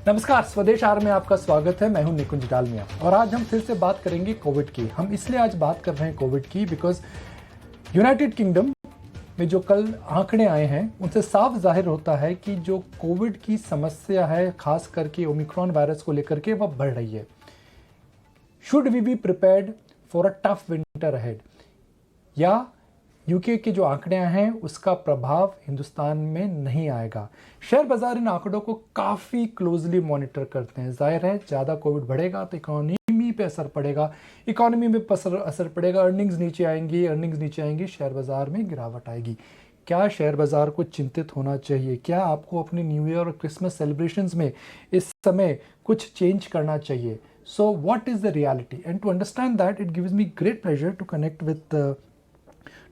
नमस्कार, स्वदेश आहार में आपका स्वागत है। मैं हूं निकुंज डालमिया और आज हम फिर से बात करेंगे कोविड की। हम इसलिए आज बात कर रहे हैं कोविड की बिकॉज यूनाइटेड किंगडम में जो कल आंकड़े आए हैं उनसे साफ जाहिर होता है कि जो कोविड की समस्या है, खास करके ओमिक्रॉन वायरस को लेकर के, वह बढ़ रही है। Should we be prepared for a tough winter ahead, या यूके के जो आंकड़े हैं उसका प्रभाव हिंदुस्तान में नहीं आएगा। शेयर बाजार इन आंकड़ों को काफ़ी क्लोजली मॉनिटर करते हैं। जाहिर है ज़्यादा कोविड बढ़ेगा तो इकोनॉमी पे असर पड़ेगा, इकोनॉमी में असर पड़ेगा, अर्निंग्स नीचे आएंगी, शेयर बाजार में गिरावट आएगी। क्या शेयर बाजार को चिंतित होना चाहिए? क्या आपको अपने न्यू ईयर और क्रिसमस सेलिब्रेशंस में इस समय कुछ चेंज करना चाहिए? So what is the reality? And to understand that, it gives me great pleasure to connect with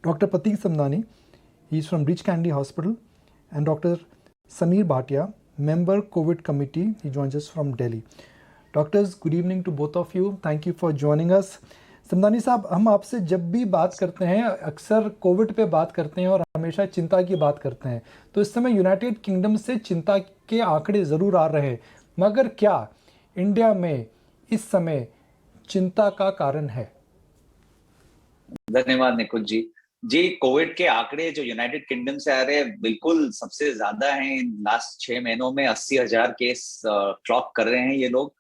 Dr. Pratik Samdani, he is from Breach Candy Hospital, and Dr. Sameer Bhatia, member COVID committee, he joins us from Delhi. Doctors, good evening to both of you. Thank you for joining us. Samdani साहब, हम आपसे जब भी बात करते हैं अक्सर Covid पे बात करते हैं और हमेशा चिंता की बात करते हैं। तो इस समय यूनाइटेड किंगडम से चिंता के आंकड़े ज़रूर आ रहे हैं, मगर क्या इंडिया में इस समय चिंता का कारण है? धन्यवाद निकुंज जी। कोविड के आंकड़े जो यूनाइटेड किंगडम से आ रहे हैं बिल्कुल सबसे ज्यादा हैं। इन लास्ट 6 महीनों में 80,000 केस क्लॉक कर रहे हैं ये लोग।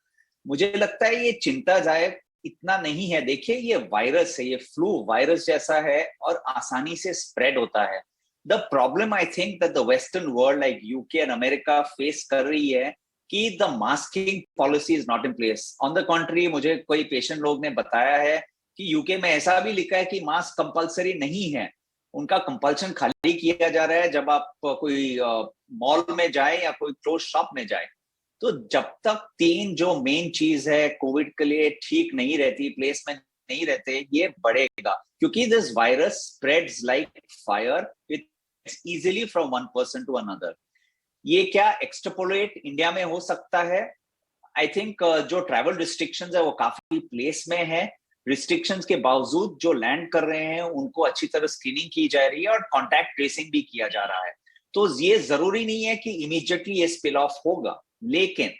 मुझे लगता है ये चिंता जाए इतना नहीं है। देखिए, ये वायरस है, ये फ्लू वायरस जैसा है और आसानी से स्प्रेड होता है। The problem I think that the western world like UK and America face कर रही है कि the masking policy is not in place. On the contrary, मुझे कोई पेशेंट लोग ने बताया है कि यूके में ऐसा भी लिखा है कि मास्क कंपलसरी नहीं है। उनका कंपल्शन खाली किया जा रहा है जब आप कोई मॉल में जाए या कोई क्लोज शॉप में जाए। तो जब तक 3 जो मेन चीज है कोविड के लिए ठीक नहीं रहती, प्लेस में नहीं रहते, ये बढ़ेगा। क्योंकि this virus spreads like fire, it's easily from one person to another. ये क्या एक्सट्रापोलेट इंडिया में हो सकता है? आई थिंक जो ट्रैवल रिस्ट्रिक्शंस है वो काफी प्लेस में है। रिस्ट्रिक्शंस के बावजूद जो लैंड कर रहे हैं उनको अच्छी तरह स्क्रीनिंग की जा रही है और कॉन्टैक्ट ट्रेसिंग भी किया जा रहा है। तो ये जरूरी नहीं है कि इमीडिएटली ये स्पिल ऑफ होगा, लेकिन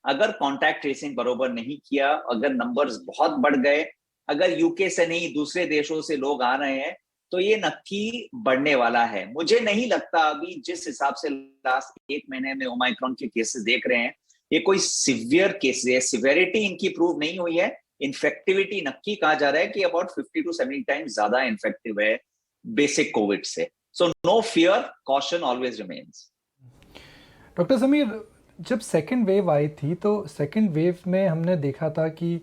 अगर कॉन्टैक्ट ट्रेसिंग बरोबर नहीं किया, अगर नंबर्स बहुत बढ़ गए, अगर यूके से नहीं दूसरे देशों से लोग आ रहे हैं, तो ये नक्की बढ़ने वाला है। मुझे नहीं लगता अभी जिस हिसाब से लास्ट 1 महीने में ओमाइक्रॉन के केसेस देख रहे हैं, ये कोई सिवियर केसेस है। सिवियरिटी इनकी प्रूव नहीं हुई है। इन्फेक्टिविटी नक्की कहा जा रहा है कि अबाउट 50 to 70 टाइम्स ज्यादा इन्फेक्टिव है बेसिक कोविड से। So no fear, caution always remains. Doctor Sameer, जब सेकेंड वेव आई थी तो सेकेंड वेव में हमने देखा था कि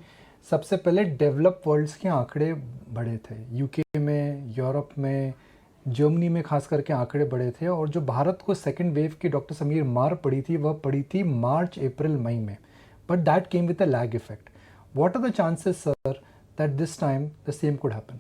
सबसे पहले डेवलप वर्ल्ड्स के आंकड़े बढ़े थे। यूके में, यूरोप में, जर्मनी में खास करके आंकड़े बढ़े थे। और जो भारत को सेकेंड वेव की डॉक्टर समीर मार पड़ी थी, वह पड़ी थी मार्च, अप्रैल, मई में। But that came with a lag effect. What are the chances, sir, that this time the same could happen?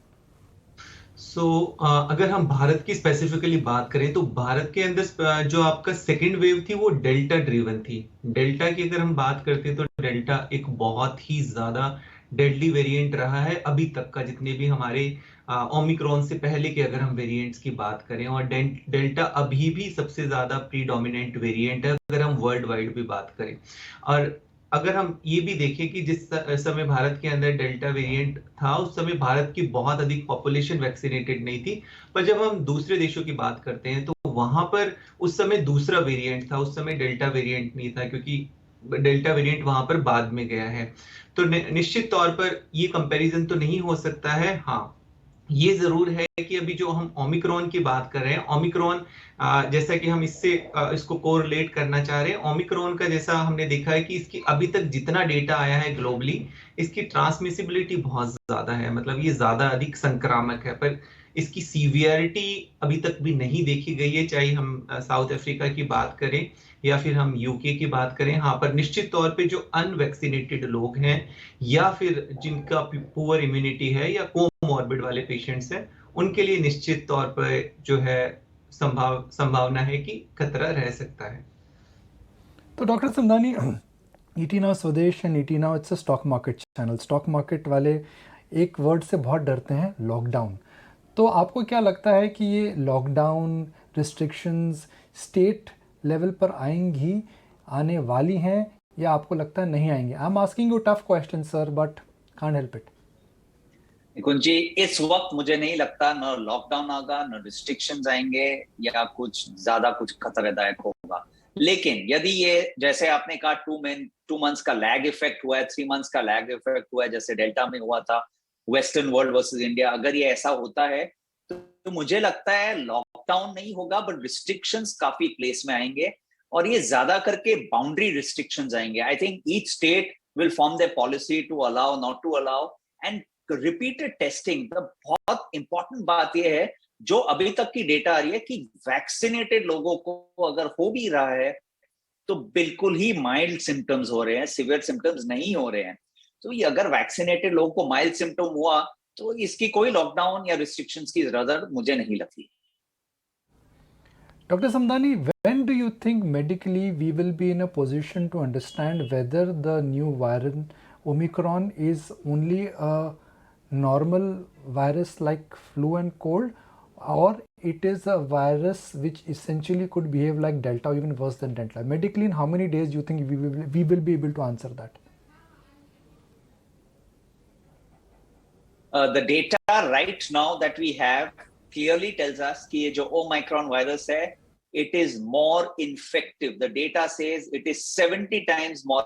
So, अगर हम भारत की स्पेसिफिकली बात करें तो भारत के अंदर जो आपका सेकेंड वेव थी वो डेल्टा ड्रिवन थी। डेल्टा की अगर हम बात करते हैं तो डेल्टा एक बहुत ही ज्यादा डेडली वेरिएंट रहा है अभी तक का, जितने भी हमारे ओमिक्रॉन से पहले के अगर हम वेरिएंट्स की बात करें। और डेल्टा अभी भी सबसे ज्यादा प्रीडोमिनेंट वेरिएंट है अगर हम वर्ल्ड वाइड भी बात करें। और अगर हम ये भी देखें कि जिस समय भारत के अंदर डेल्टा वेरिएंट था उस समय भारत की बहुत अधिक पॉपुलेशन वैक्सीनेटेड नहीं थी। पर जब हम दूसरे देशों की बात करते हैं तो वहां पर उस समय दूसरा वेरिएंट था, उस समय डेल्टा वेरिएंट नहीं था, क्योंकि डेल्टा वेरिएंट वहां पर बाद में गया है। तो निश्चित तौर पर ये कंपैरिजन तो नहीं हो सकता है। हाँ, ये जरूर है कि अभी जो हम ओमिक्रॉन की बात कर रहे हैं, ओमिक्रॉन जैसा कि हम इसको कोरिलेट करना चाह रहे हैं, ओमिक्रॉन का जैसा हमने देखा है कि इसकी अभी तक जितना डेटा आया है ग्लोबली, इसकी ट्रांसमिसिबिलिटी बहुत ज्यादा है, मतलब ये ज्यादा अधिक संक्रामक है। पर इसकी सीवियरिटी अभी तक भी नहीं देखी गई है, चाहे हम साउथ अफ्रीका की बात करें या फिर हम यूके की बात करें। हाँ, पर निश्चित तौर पे जो अनवैक्सीनेटेड लोग हैं या फिर जिनका पुअर इम्यूनिटी है या कोमॉर्बिड वाले पेशेंट्स हैं, उनके लिए निश्चित तौर पर जो है संभावना है कि खतरा रह सकता है। तो डॉक्टर समदानी, ईटी नाउ स्वदेश and ET now it's a stock market channel. Stock market वाले एक वर्ड से बहुत डरते हैं, लॉकडाउन। तो आपको क्या लगता है कि ये लॉकडाउन रिस्ट्रिक्शंस स्टेट लेवल पर आएंगी, आने वाली हैं, या आपको लगता है नहीं आएंगे? I am asking you tough question sir, but can't help it. Nikunj ji, इस वक्त मुझे नहीं लगता न लॉकडाउन आएगा, न रिस्ट्रिक्शंस आएंगे, या कुछ ज्यादा कुछ खतरदायक होगा। लेकिन यदि ये, जैसे आपने कहा, 2 मंथ्स का लैग इफेक्ट हुआ है, 3 मंथ्स का लैग इफेक्ट हुआ है, जैसे डेल्टा में हुआ था, वेस्टर्न वर्ल्ड वर्सेस इंडिया, अगर ये ऐसा होता है तो मुझे लगता है लॉकडाउन नहीं होगा, बट रिस्ट्रिक्शंस काफी प्लेस में आएंगे, और ये ज्यादा करके बाउंड्री रिस्ट्रिक्शंस आएंगे। I think each state will form their policy to allow, not to allow, and repeated testing. बहुत इंपॉर्टेंट बात यह है, जो अभी तक की डेटा आ रही है, कि वैक्सीनेटेड लोगों को अगर हो भी रहा है तो बिल्कुल ही माइल्ड सिम्टम्स हो रहे हैं, सिवियर सिम्टम्स नहीं हो रहे हैं। तो ये अगर वैक्सीनेटेड लोगों को माइल्ड सिम्टम हुआ तो इसकी कोई लॉकडाउन या रिस्ट्रिक्शंस की जरूरत मुझे नहीं लगती। Dr. Samdani, when do you think medically we will be in a position to understand whether the new variant Omicron is only a normal virus like flu and cold, or it is a virus which essentially could behave like Delta or even worse than Delta? Medically, in how many days do you think we will be able to answer that? The data right now that we have clearly tells us कि ये जो Omicron virus है, it is more infective. The data says it is 70 times more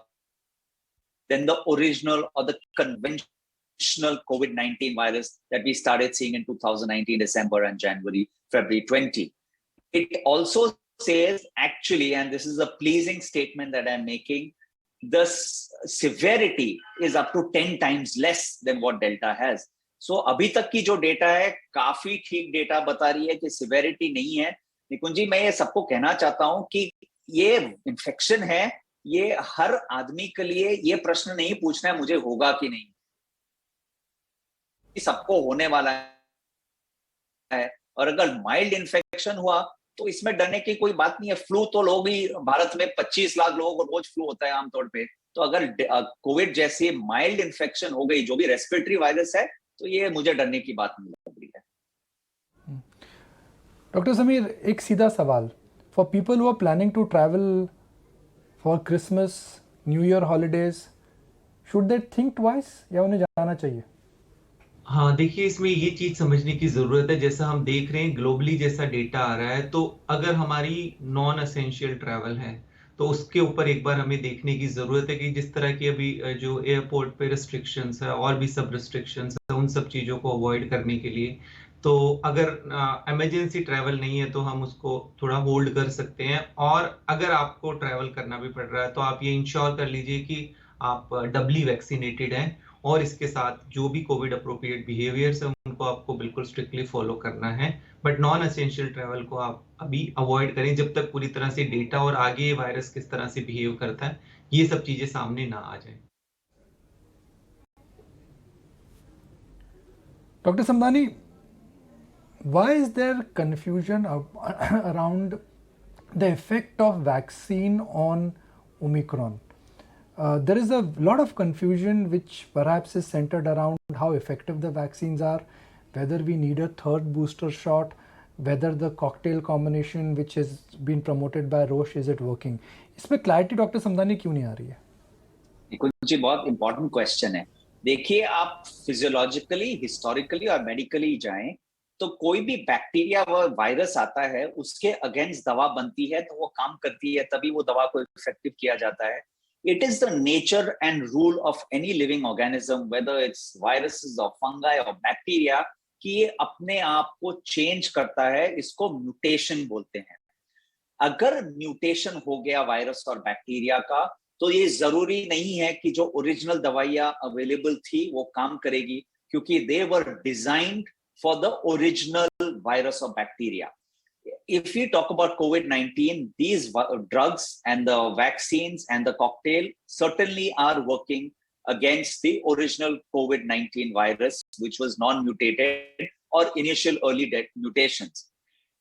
than the original or the conventional COVID-19 virus that we started seeing in 2019, December and January, February 20. It also says, actually, and this is a pleasing statement that I'm making, the severity is up to 10 times less than what Delta has. So अभी तक की जो data है काफी ठीक data बता रही है कि सिवेरिटी नहीं है। निकुंज जी, मैं ये सबको कहना चाहता हूं कि ये इन्फेक्शन है, ये हर आदमी के लिए ये प्रश्न नहीं पूछना है मुझे होगा कि नहीं, सबको होने वाला है। और अगर माइल्ड इन्फेक्शन हुआ तो इसमें डरने की कोई बात नहीं है। फ्लू तो लोग ही, भारत में 25 लाख लोगों को रोज फ्लू होता है आमतौर पे। तो अगर कोविड जैसी माइल्ड इन्फेक्शन हो गई, जो भी रेस्पिरेटरी वायरस है, तो ये मुझे डरने की बात नहीं लग रही है। डॉक्टर समीर, एक सीधा सवाल, for people who are planning to travel for Christmas, new year holidays, should they think twice या उन्हें जाना चाहिए? हाँ, देखिए, इसमें ये चीज समझने की जरूरत है, जैसा हम देख रहे हैं ग्लोबली जैसा डेटा आ रहा है, तो अगर हमारी नॉन एसेंशियल ट्रैवल है तो उसके ऊपर एक बार हमें देखने की जरूरत है कि जिस तरह की अभी जो एयरपोर्ट पे रिस्ट्रिक्शंस है और भी सब रिस्ट्रिक्शंस है, उन सब चीजों को अवॉइड करने के लिए, तो अगर इमरजेंसी ट्रैवल नहीं है तो हम उसको थोड़ा होल्ड कर सकते हैं। और अगर आपको ट्रैवल करना भी पड़ रहा है तो आप ये इंश्योर कर लीजिए कि आप डबली वैक्सीनेटेड हैं, और इसके साथ जो भी कोविड अप्रोप्रिएट बिहेवियर्स है उनको आपको बिल्कुल स्ट्रिक्टली फॉलो करना है। बट नॉन एसेंशियल ट्रैवल को आप अभी अवॉइड करें जब तक पूरी तरह से डेटा और आगे वायरस किस तरह से बिहेव करता है ये सब चीजें सामने ना आ जाए। Doctor Samdani, why is there confusion around the effect of vaccine on Omicron? There is a lot of confusion which perhaps is centered around how effective the vaccines are, whether we need a third booster shot, whether the cocktail combination which has been promoted by Roche, is it working? इसमें clarity doctor Samdani क्यों नहीं आ रही है? निकुंज जी, बहुत important question है। देखिए, आप physiologically, historically और मेडिकली जाएं तो कोई भी बैक्टीरिया व वायरस आता है, उसके अगेंस्ट दवा बनती है तो वो काम करती है, तभी वो दवा को इफेक्टिव किया जाता है। It is the nature and rule of any living organism, whether it's viruses or fungi or bacteria, कि ये अपने आप को चेंज करता है, इसको म्यूटेशन बोलते हैं। अगर म्यूटेशन हो गया वायरस और बैक्टीरिया का, तो ये जरूरी नहीं है कि जो ओरिजिनल दवाइयां अवेलेबल थी वो काम करेगी, क्योंकि they were designed for the original virus or bacteria. If we talk about COVID-19, these drugs and the vaccines and the cocktail certainly are working against the original COVID-19 virus, which was non-mutated or initial early mutations.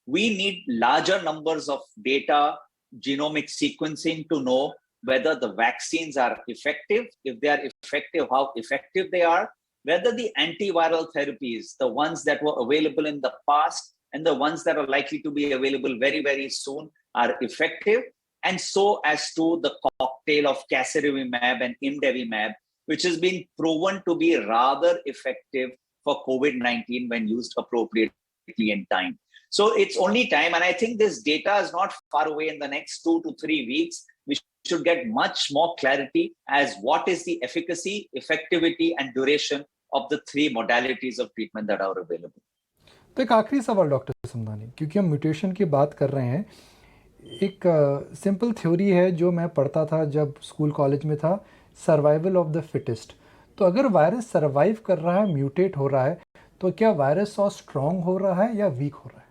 We need larger numbers of data, genomic sequencing to know whether the vaccines are effective, if they are effective, how effective they are, whether the antiviral therapies, the ones that were available in the past and the ones that are likely to be available very, very soon, are effective, and so as to the cocktail of casirivimab and imdevimab, which has been proven to be rather effective for COVID-19 when used appropriately in time. So it's only time, and I think this data is not far away. In the next 2 to 3 weeks, we should get much more clarity as what is the efficacy, effectivity, and duration of the 3 modalities of treatment that are available. तो एक आखिरी सवाल doctor Samdani, क्योंकि हम mutation की बात कर रहे हैं, एक सिंपल थ्योरी है जो मैं पढ़ता था जब स्कूल कॉलेज में था, सर्वाइवल ऑफ द फिटेस्ट। तो अगर वायरस सर्वाइव कर रहा है, म्यूटेट हो रहा है, तो क्या वायरस और स्ट्रॉन्ग हो रहा है या वीक हो रहा है?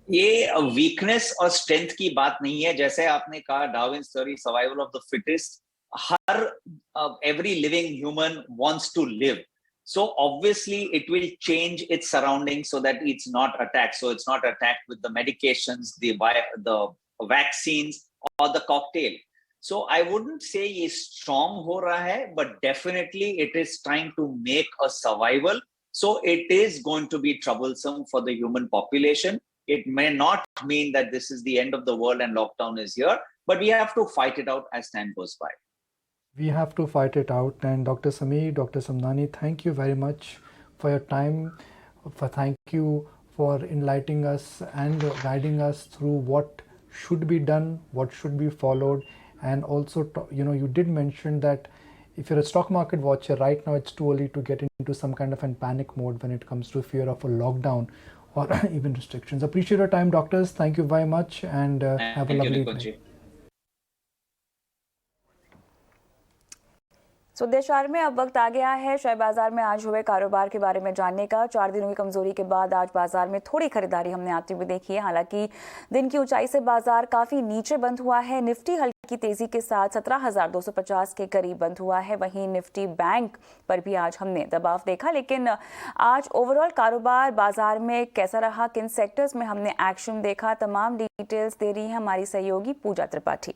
ये वीकनेस और स्ट्रेंथ की बात नहीं है। जैसे आपने कहा Darwin's theory, survival of the fittest, हर every living human wants to live. So obviously it will change its surroundings so that it's not attacked. So it's not attacked with the medications, the vaccines or the cocktail. So I wouldn't say ये strong हो रहा है, but definitely it is trying to make a survival. So it is going to be troublesome for the human population. It may not mean that this is the end of the world and lockdown is here, but we have to fight it out as time goes by. We have to fight it out. And Dr. Sameer, Dr. Samdani, thank you very much for your time. Thank you for enlightening us and guiding us through what should be done, what should be followed. And also, you did mention that if you're a stock market watcher, right now it's too early to get into some kind of a panic mode when it comes to fear of a lockdown or even restrictions. Appreciate your time, doctors. Thank you very much, and have a lovely evening. देशभर में अब वक्त आ गया है share बाजार में आज हुए कारोबार के बारे में जानने का। 4 दिनों की कमजोरी के बाद आज बाजार में थोड़ी खरीदारी हमने आती हुई देखी है। हालांकि दिन की ऊंचाई से बाजार काफी नीचे बंद हुआ है। निफ्टी हल्की तेजी के साथ 17,250 के करीब बंद हुआ है। वहीं निफ्टी बैंक पर भी आज हमने दबाव देखा। लेकिन आज ओवरऑल कारोबार बाजार में कैसा रहा, किन सेक्टर्स में हमने एक्शन देखा, तमाम डिटेल्स दे रही है हमारी सहयोगी पूजा त्रिपाठी।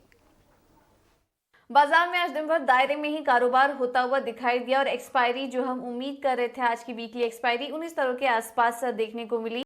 बाजार में आज दिन भर दायरे में ही कारोबार होता हुआ दिखाई दिया और एक्सपायरी जो हम उम्मीद कर रहे थे, आज की वीकली एक्सपायरी 19 तरह के आसपास देखने को मिली।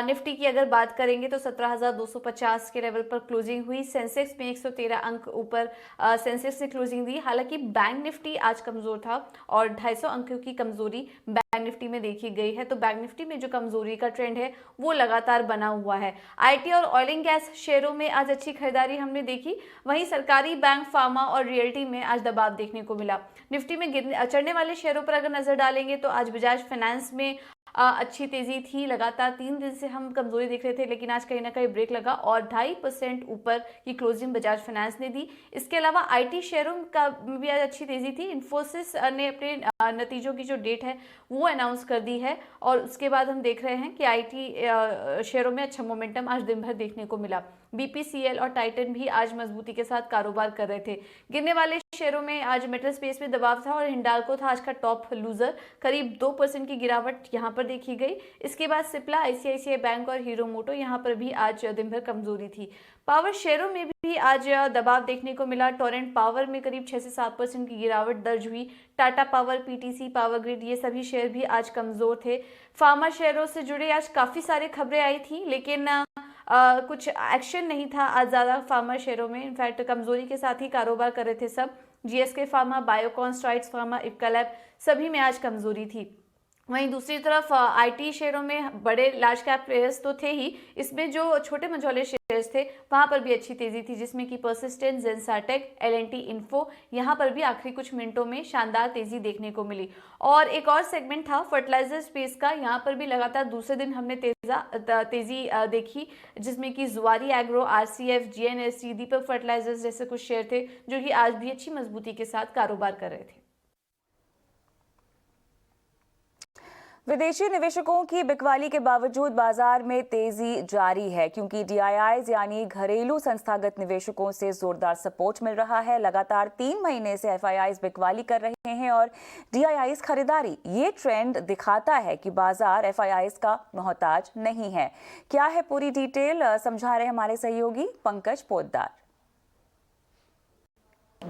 निफ्टी की अगर बात करेंगे तो 17,250 के लेवल पर क्लोजिंग हुई। सेंसेक्स में 113 अंक ऊपर सेंसेक्स ने क्लोजिंग दी। हालांकि बैंक निफ्टी आज कमजोर था और 250 अंकों की कमजोरी बैंक निफ्टी में देखी गई है। तो बैंक निफ्टी में जो कमजोरी का ट्रेंड है वो लगातार बना हुआ है। आईटी और ऑयल एंड गैस शेयरों में आज अच्छी खरीदारी हमने देखी। वहीं सरकारी बैंक, फार्मा और रियल्टी में आज दबाव देखने को मिला। निफ्टी में चढ़ने वाले शेयरों पर अगर नजर डालेंगे तो आज बजाज फाइनेंस में अच्छी तेजी थी। लगातार 3 दिन से हम कमजोरी देख रहे थे, लेकिन आज कहीं ना कहीं ब्रेक लगा और 2.5% ऊपर की क्लोजिंग बजाज फाइनेंस ने दी। इसके अलावा आईटी शेयरों का भी आज अच्छी तेजी थी। इन्फोसिस ने अपने नतीजों की जो डेट है वो अनाउंस कर दी है और उसके बाद हम देख रहे हैं कि आईटी शेयरों में अच्छा मोमेंटम आज दिन भर देखने को मिला। बीपीसीएल और टाइटन भी आज मजबूती के साथ कारोबार कर रहे थे। गिरने वाले शेयरों में आज मेटल स्पेस में दबाव था और हिंडाल्को था आज का टॉप लूजर। करीब 2% की गिरावट यहां पर देखी गई। इसके बाद सिप्ला, आईसीआईसीआई बैंक और हीरो मोटो यहां पर भी आज दिन भर कमजोरी थी। पावर शेयरों में भी आज दबाव देखने को मिला। टोरेंट पावर में करीब 6 से 7% की गिरावट दर्ज हुई। Tata power, PTC, power grid ये सभी शेयर भी आज कमजोर थे। फार्मा शेयरों से जुड़े आज काफी सारी खबरें आई थी, लेकिन कुछ एक्शन नहीं था आज ज्यादा फार्मा शेयरों में। इनफैक्ट कमजोरी के साथ ही कारोबार कर रहे थे सब। GSK pharma, Biocon, Strides pharma, Ipca Labs सभी में आज कमजोरी थी। वहीं दूसरी तरफ आईटी शेयरों में बड़े लार्ज कैप प्लेयर्स तो थे ही, इसमें जो छोटे मझोले शेयर्स थे वहां पर भी अच्छी तेजी थी, जिसमें कि परसिस्टेंट, जेंसाटेक, एलएनटी इन्फो, यहां पर भी आखिरी कुछ मिनटों में शानदार तेजी देखने को मिली। और एक और सेगमेंट था फर्टिलाइजर स्पेस का, यहां पर भी लगातार दूसरे दिन हमने तेजी देखी, जिसमें कि जुआरी एग्रो, आरसीएफ, जीएनएससी, दीपक फर्टिलाइजर्स जैसे कुछ शेयर थे जो कि आज भी अच्छी मजबूती के साथ कारोबार कर रहे थे। विदेशी निवेशकों की बिकवाली के बावजूद बाजार में तेजी जारी है, क्योंकि डीआईआईज यानी घरेलू संस्थागत निवेशकों से जोरदार सपोर्ट मिल रहा है। लगातार 3 महीने से एफआईआईज बिकवाली कर रहे हैं और डीआईआईज खरीदारी। ये ट्रेंड दिखाता है कि बाजार एफआईआईज का मोहताज नहीं है। क्या है पूरी डिटेल, समझा रहे हमारे सहयोगी पंकज पोद्दार।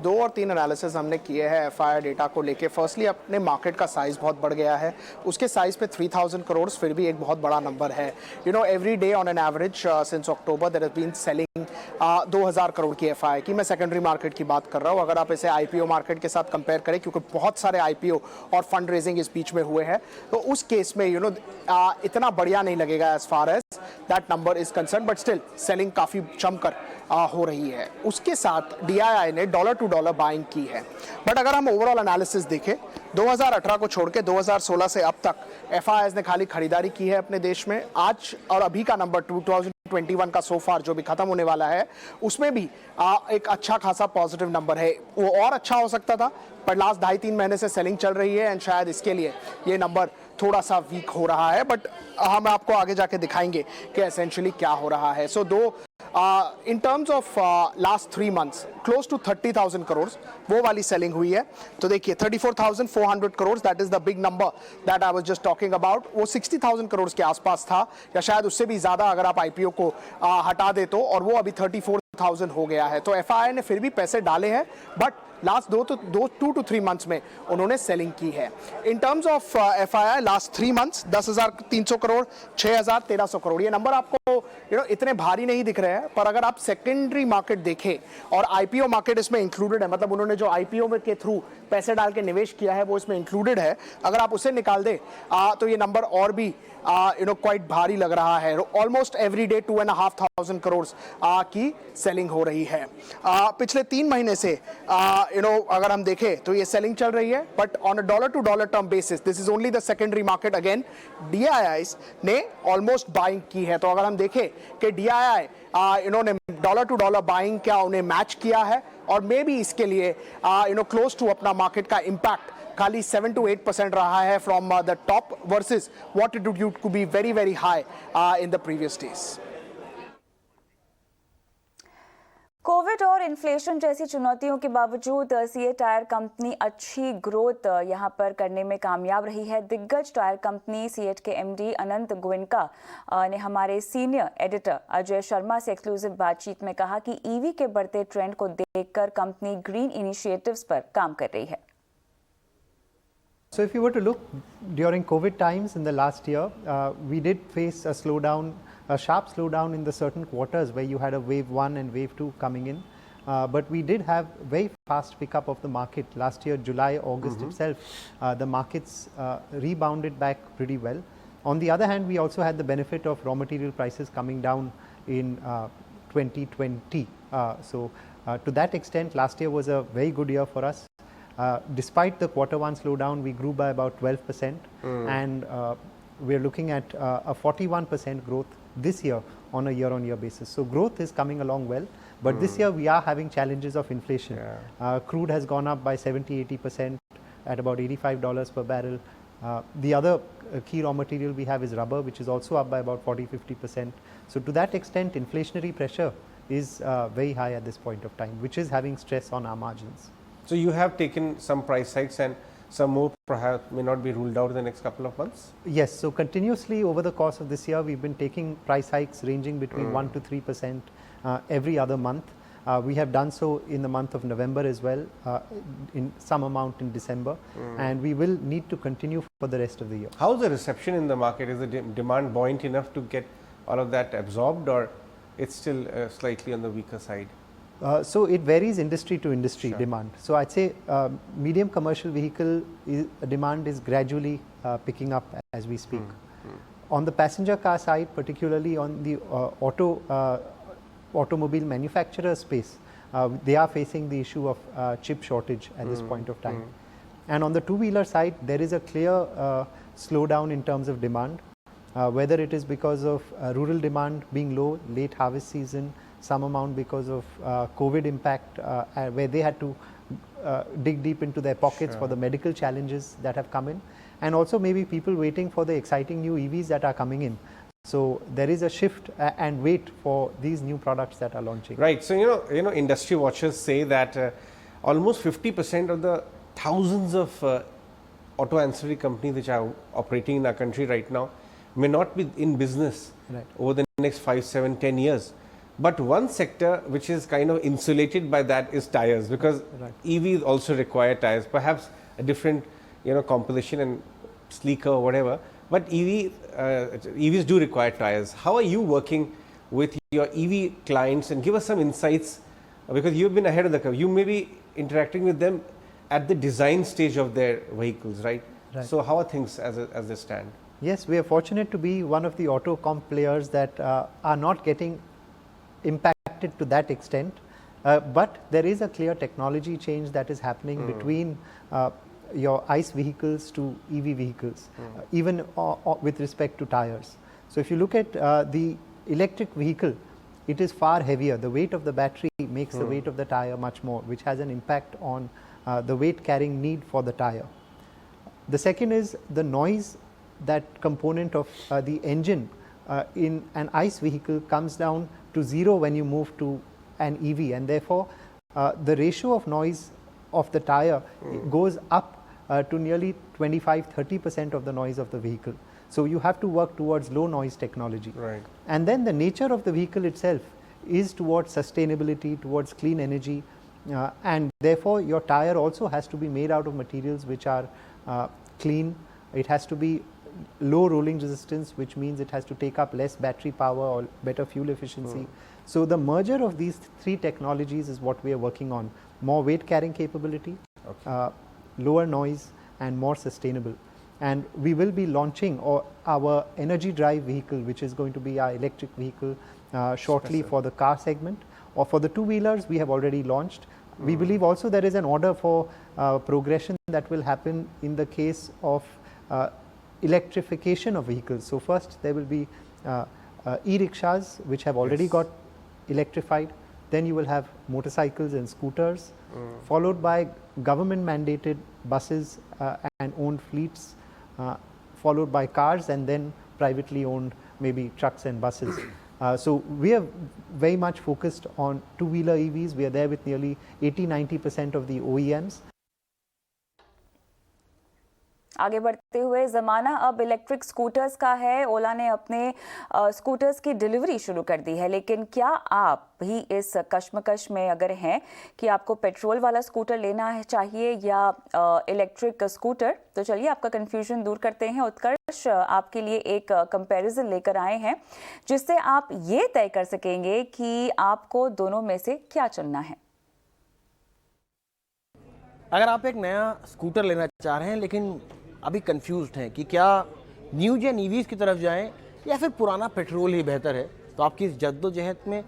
2 और 3 एनालिसिस हमने किए हैं एफआईआई डेटा को लेके। फर्स्टली अपने मार्केट का साइज़ बहुत बढ़ गया है, उसके साइज़ पे 3000 करोड़ फिर भी एक बहुत बड़ा नंबर है। You know every day on an average since October there has been selling 2000 crore की एफआईआई की। मैं सेकेंडरी मार्केट की बात कर रहा हूँ। अगर आप इसे आईपीओ मार्केट के साथ कंपेयर करें, क्योंकि बहुत सारे आईपीओ और फंड रेजिंग इस बीच में हुए हैं, तो उस केस में यू नो इतना बढ़िया नहीं लगेगा as far as that number is concern, but still selling काफ़ी जमकर हो रही है। उसके साथ डीआईआई ने डॉलर टू डॉलर बाइंग की है। बट अगर हम ओवरऑल एनालिसिस देखें, 2018 को छोड़ के 2016 से अब तक एफआईआईज ने खाली खरीदारी की है अपने देश में। आज और अभी का नंबर 2021 का सो फार जो भी खत्म होने वाला है, उसमें भी एक अच्छा खासा पॉजिटिव नंबर है। वो और अच्छा हो सकता था, पर लास्ट 2.5-3 महीने से सेलिंग चल रही है एंड शायद इसके लिए ये नंबर थोड़ा सा वीक हो रहा है। बट हम आपको आगे जाके दिखाएंगे कि एसेंशियली क्या हो रहा है। सो in terms of last 3 months, close to 30,000 crores वो वाली सेलिंग हुई है। तो देखिए 34,400 crores, that is the big number that I was just talking about। वो 60,000 crores के आसपास था, या शायद उससे भी ज़्यादा अगर आप आईपीओ को हटा दे तो, और वो अभी 34,000 हो गया है। तो एफआईआई ने फिर भी पैसे डाले हैं, बट लास्ट 2 to 3 मंथ्स में उन्होंने सेलिंग की है। In terms of FII last 3 months 10,300 crore, 6,1300 crore, ये नंबर आपको यू नो इतने भारी नहीं दिख रहे हैं। पर अगर आप सेकेंडरी मार्केट देखें, और आईपीओ मार्केट इसमें इंक्लूडेड है, मतलब उन्होंने जो आईपीओ के थ्रू पैसे डाल के निवेश किया है वो इसमें इंक्लूडेड है। अगर आप उसे निकाल दें तो ये नंबर और भी यू नो क्वाइट भारी लग रहा है। ऑलमोस्ट एवरी डे 2,500 करोड़ की सेलिंग हो रही है। पिछले 3 महीने से यू नो अगर हम देखें तो ये सेलिंग चल रही है, but on a dollar to dollar term basis, this is only the secondary market. Again DIIs ने ऑलमोस्ट बाइंग की है। तो अगर हम देखें कि डीआईआई इन्होंने डॉलर टू डॉलर बाइंग क्या उन्हें मैच किया है, और मे बी इसके लिए यू नो क्लोज टू अपना मार्केट का इम्पैक्ट खाली 7 to 8% रहा है from the top versus what it used to be very very high in the previous days. Covid और इन्फ्लेशन जैसी चुनौतियों के बावजूद सीए टायर कंपनी अच्छी ग्रोथ यहां पर करने में कामयाब रही है। दिग्गज टायर कंपनी सीएट के एमडी अनंत गोयनका ने हमारे सीनियर एडिटर अजय शर्मा से एक्सक्लूसिव बातचीत में कहा कि ईवी के बढ़ते ट्रेंड को देखकर कंपनी ग्रीन इनिशिएटिव्स पर काम कर रही है। So if you were to look during COVID times in the last year, we did face a slowdown, a sharp slowdown in the certain quarters where you had a wave 1 and wave 2 coming in. But we did have very fast pickup of the market last year, July, August itself. The markets rebounded back pretty well. On the other hand, we also had the benefit of raw material prices coming down in 2020. To that extent, last year was a very good year for us. Despite the Q1 slowdown, we grew by about 12%, and we're looking at a 41% growth this year on a year-on-year basis. So growth is coming along well, but this year we are having challenges of inflation. Crude has gone up by 70-80% at about $85 per barrel. The other key raw material we have is rubber, which is also up by about 40-50%. So to that extent, inflationary pressure is very high at this point of time, which is having stress on our margins. So you have taken some price hikes, and some more perhaps may not be ruled out in the next couple of months? Yes, so continuously over the course of this year, we've been taking price hikes ranging between 1 to 3% every other month. We have done so in the month of November as well, in some amount in December, and we will need to continue for the rest of the year. How's the reception in the market? Is the demand buoyant enough to get all of that absorbed, or it's still slightly on the weaker side? So it varies industry to industry demand. So I'd say medium commercial vehicle demand is gradually picking up as we speak. On the passenger car side, particularly on the automobile manufacturer space, they are facing the issue of chip shortage at this point of time. And on the two-wheeler side, there is a clear slowdown in terms of demand, whether it is because of rural demand being low, late harvest season, some amount because of COVID impact, where they had to dig deep into their pockets for the medical challenges that have come in, and also maybe people waiting for the exciting new EVs that are coming in. So there is a shift and wait for these new products that are launching. Right. So you know, industry watchers say that almost 50% of the thousands of auto ancillary companies which are operating in our country right now may not be in business over the next 5, 7, 10 years. But one sector which is kind of insulated by that is tires, because EVs also require tires, perhaps a different, composition and sleeker or whatever. But EVs do require tires. How are you working with your EV clients, and give us some insights, because you've been ahead of the curve. You may be interacting with them at the design stage of their vehicles, right? So how are things as they stand? Yes, we are fortunate to be one of the auto comp players that are not getting impacted to that extent, but there is a clear technology change that is happening between your ICE vehicles to EV vehicles, even with respect to tires. So if you look at the electric vehicle, it is far heavier. The weight of the battery makes the weight of the tire much more, which has an impact on the weight carrying need for the tire. The second is the noise. That component of the engine in an ICE vehicle comes down to zero when you move to an EV, and therefore the ratio of noise of the tire goes up to nearly 25-30% of the noise of the vehicle. So you have to work towards low noise technology. Right. And then the nature of the vehicle itself is towards sustainability, towards clean energy, and therefore your tire also has to be made out of materials which are clean. It has to be low rolling resistance, which means it has to take up less battery power or better fuel efficiency. So the merger of these three technologies is what we are working on: more weight carrying capability, lower noise, and more sustainable. And we will be launching our energy drive vehicle, which is going to be our electric vehicle shortly for the car segment. Or for the two-wheelers, we have already launched. We believe also there is an order for progression that will happen in the case of electrification of vehicles. So first there will be e-rickshaws, which have already got electrified. Then you will have motorcycles and scooters, followed by government mandated buses and owned fleets, followed by cars, and then privately owned maybe trucks and buses. So we are very much focused on two-wheeler EVs. We are there with nearly 80-90% of the OEMs. आगे बढ़ते हुए ज़माना अब electric scooters का है। ओला ने अपने scooters की डिलीवरी शुरू कर दी है, लेकिन क्या आप भी इस कश्मकश में अगर हैं कि आपको पेट्रोल वाला स्कूटर लेना है चाहिए या इलेक्ट्रिक स्कूटर, तो चलिए आपका कन्फ्यूजन दूर करते हैं। उत्कर्ष आपके लिए एक कंपैरिजन लेकर आए हैं जिससे आप ये तय कर सकेंगे कि आपको दोनों में से क्या चुनना है। अगर आप एक नया स्कूटर लेना चाह रहे हैं लेकिन अभी कंफ्यूज्ड हैं कि क्या न्यू जेन ईवीज़ की तरफ जाएं या फिर पुराना पेट्रोल ही बेहतर है, तो आपकी इस जद्दोजहद में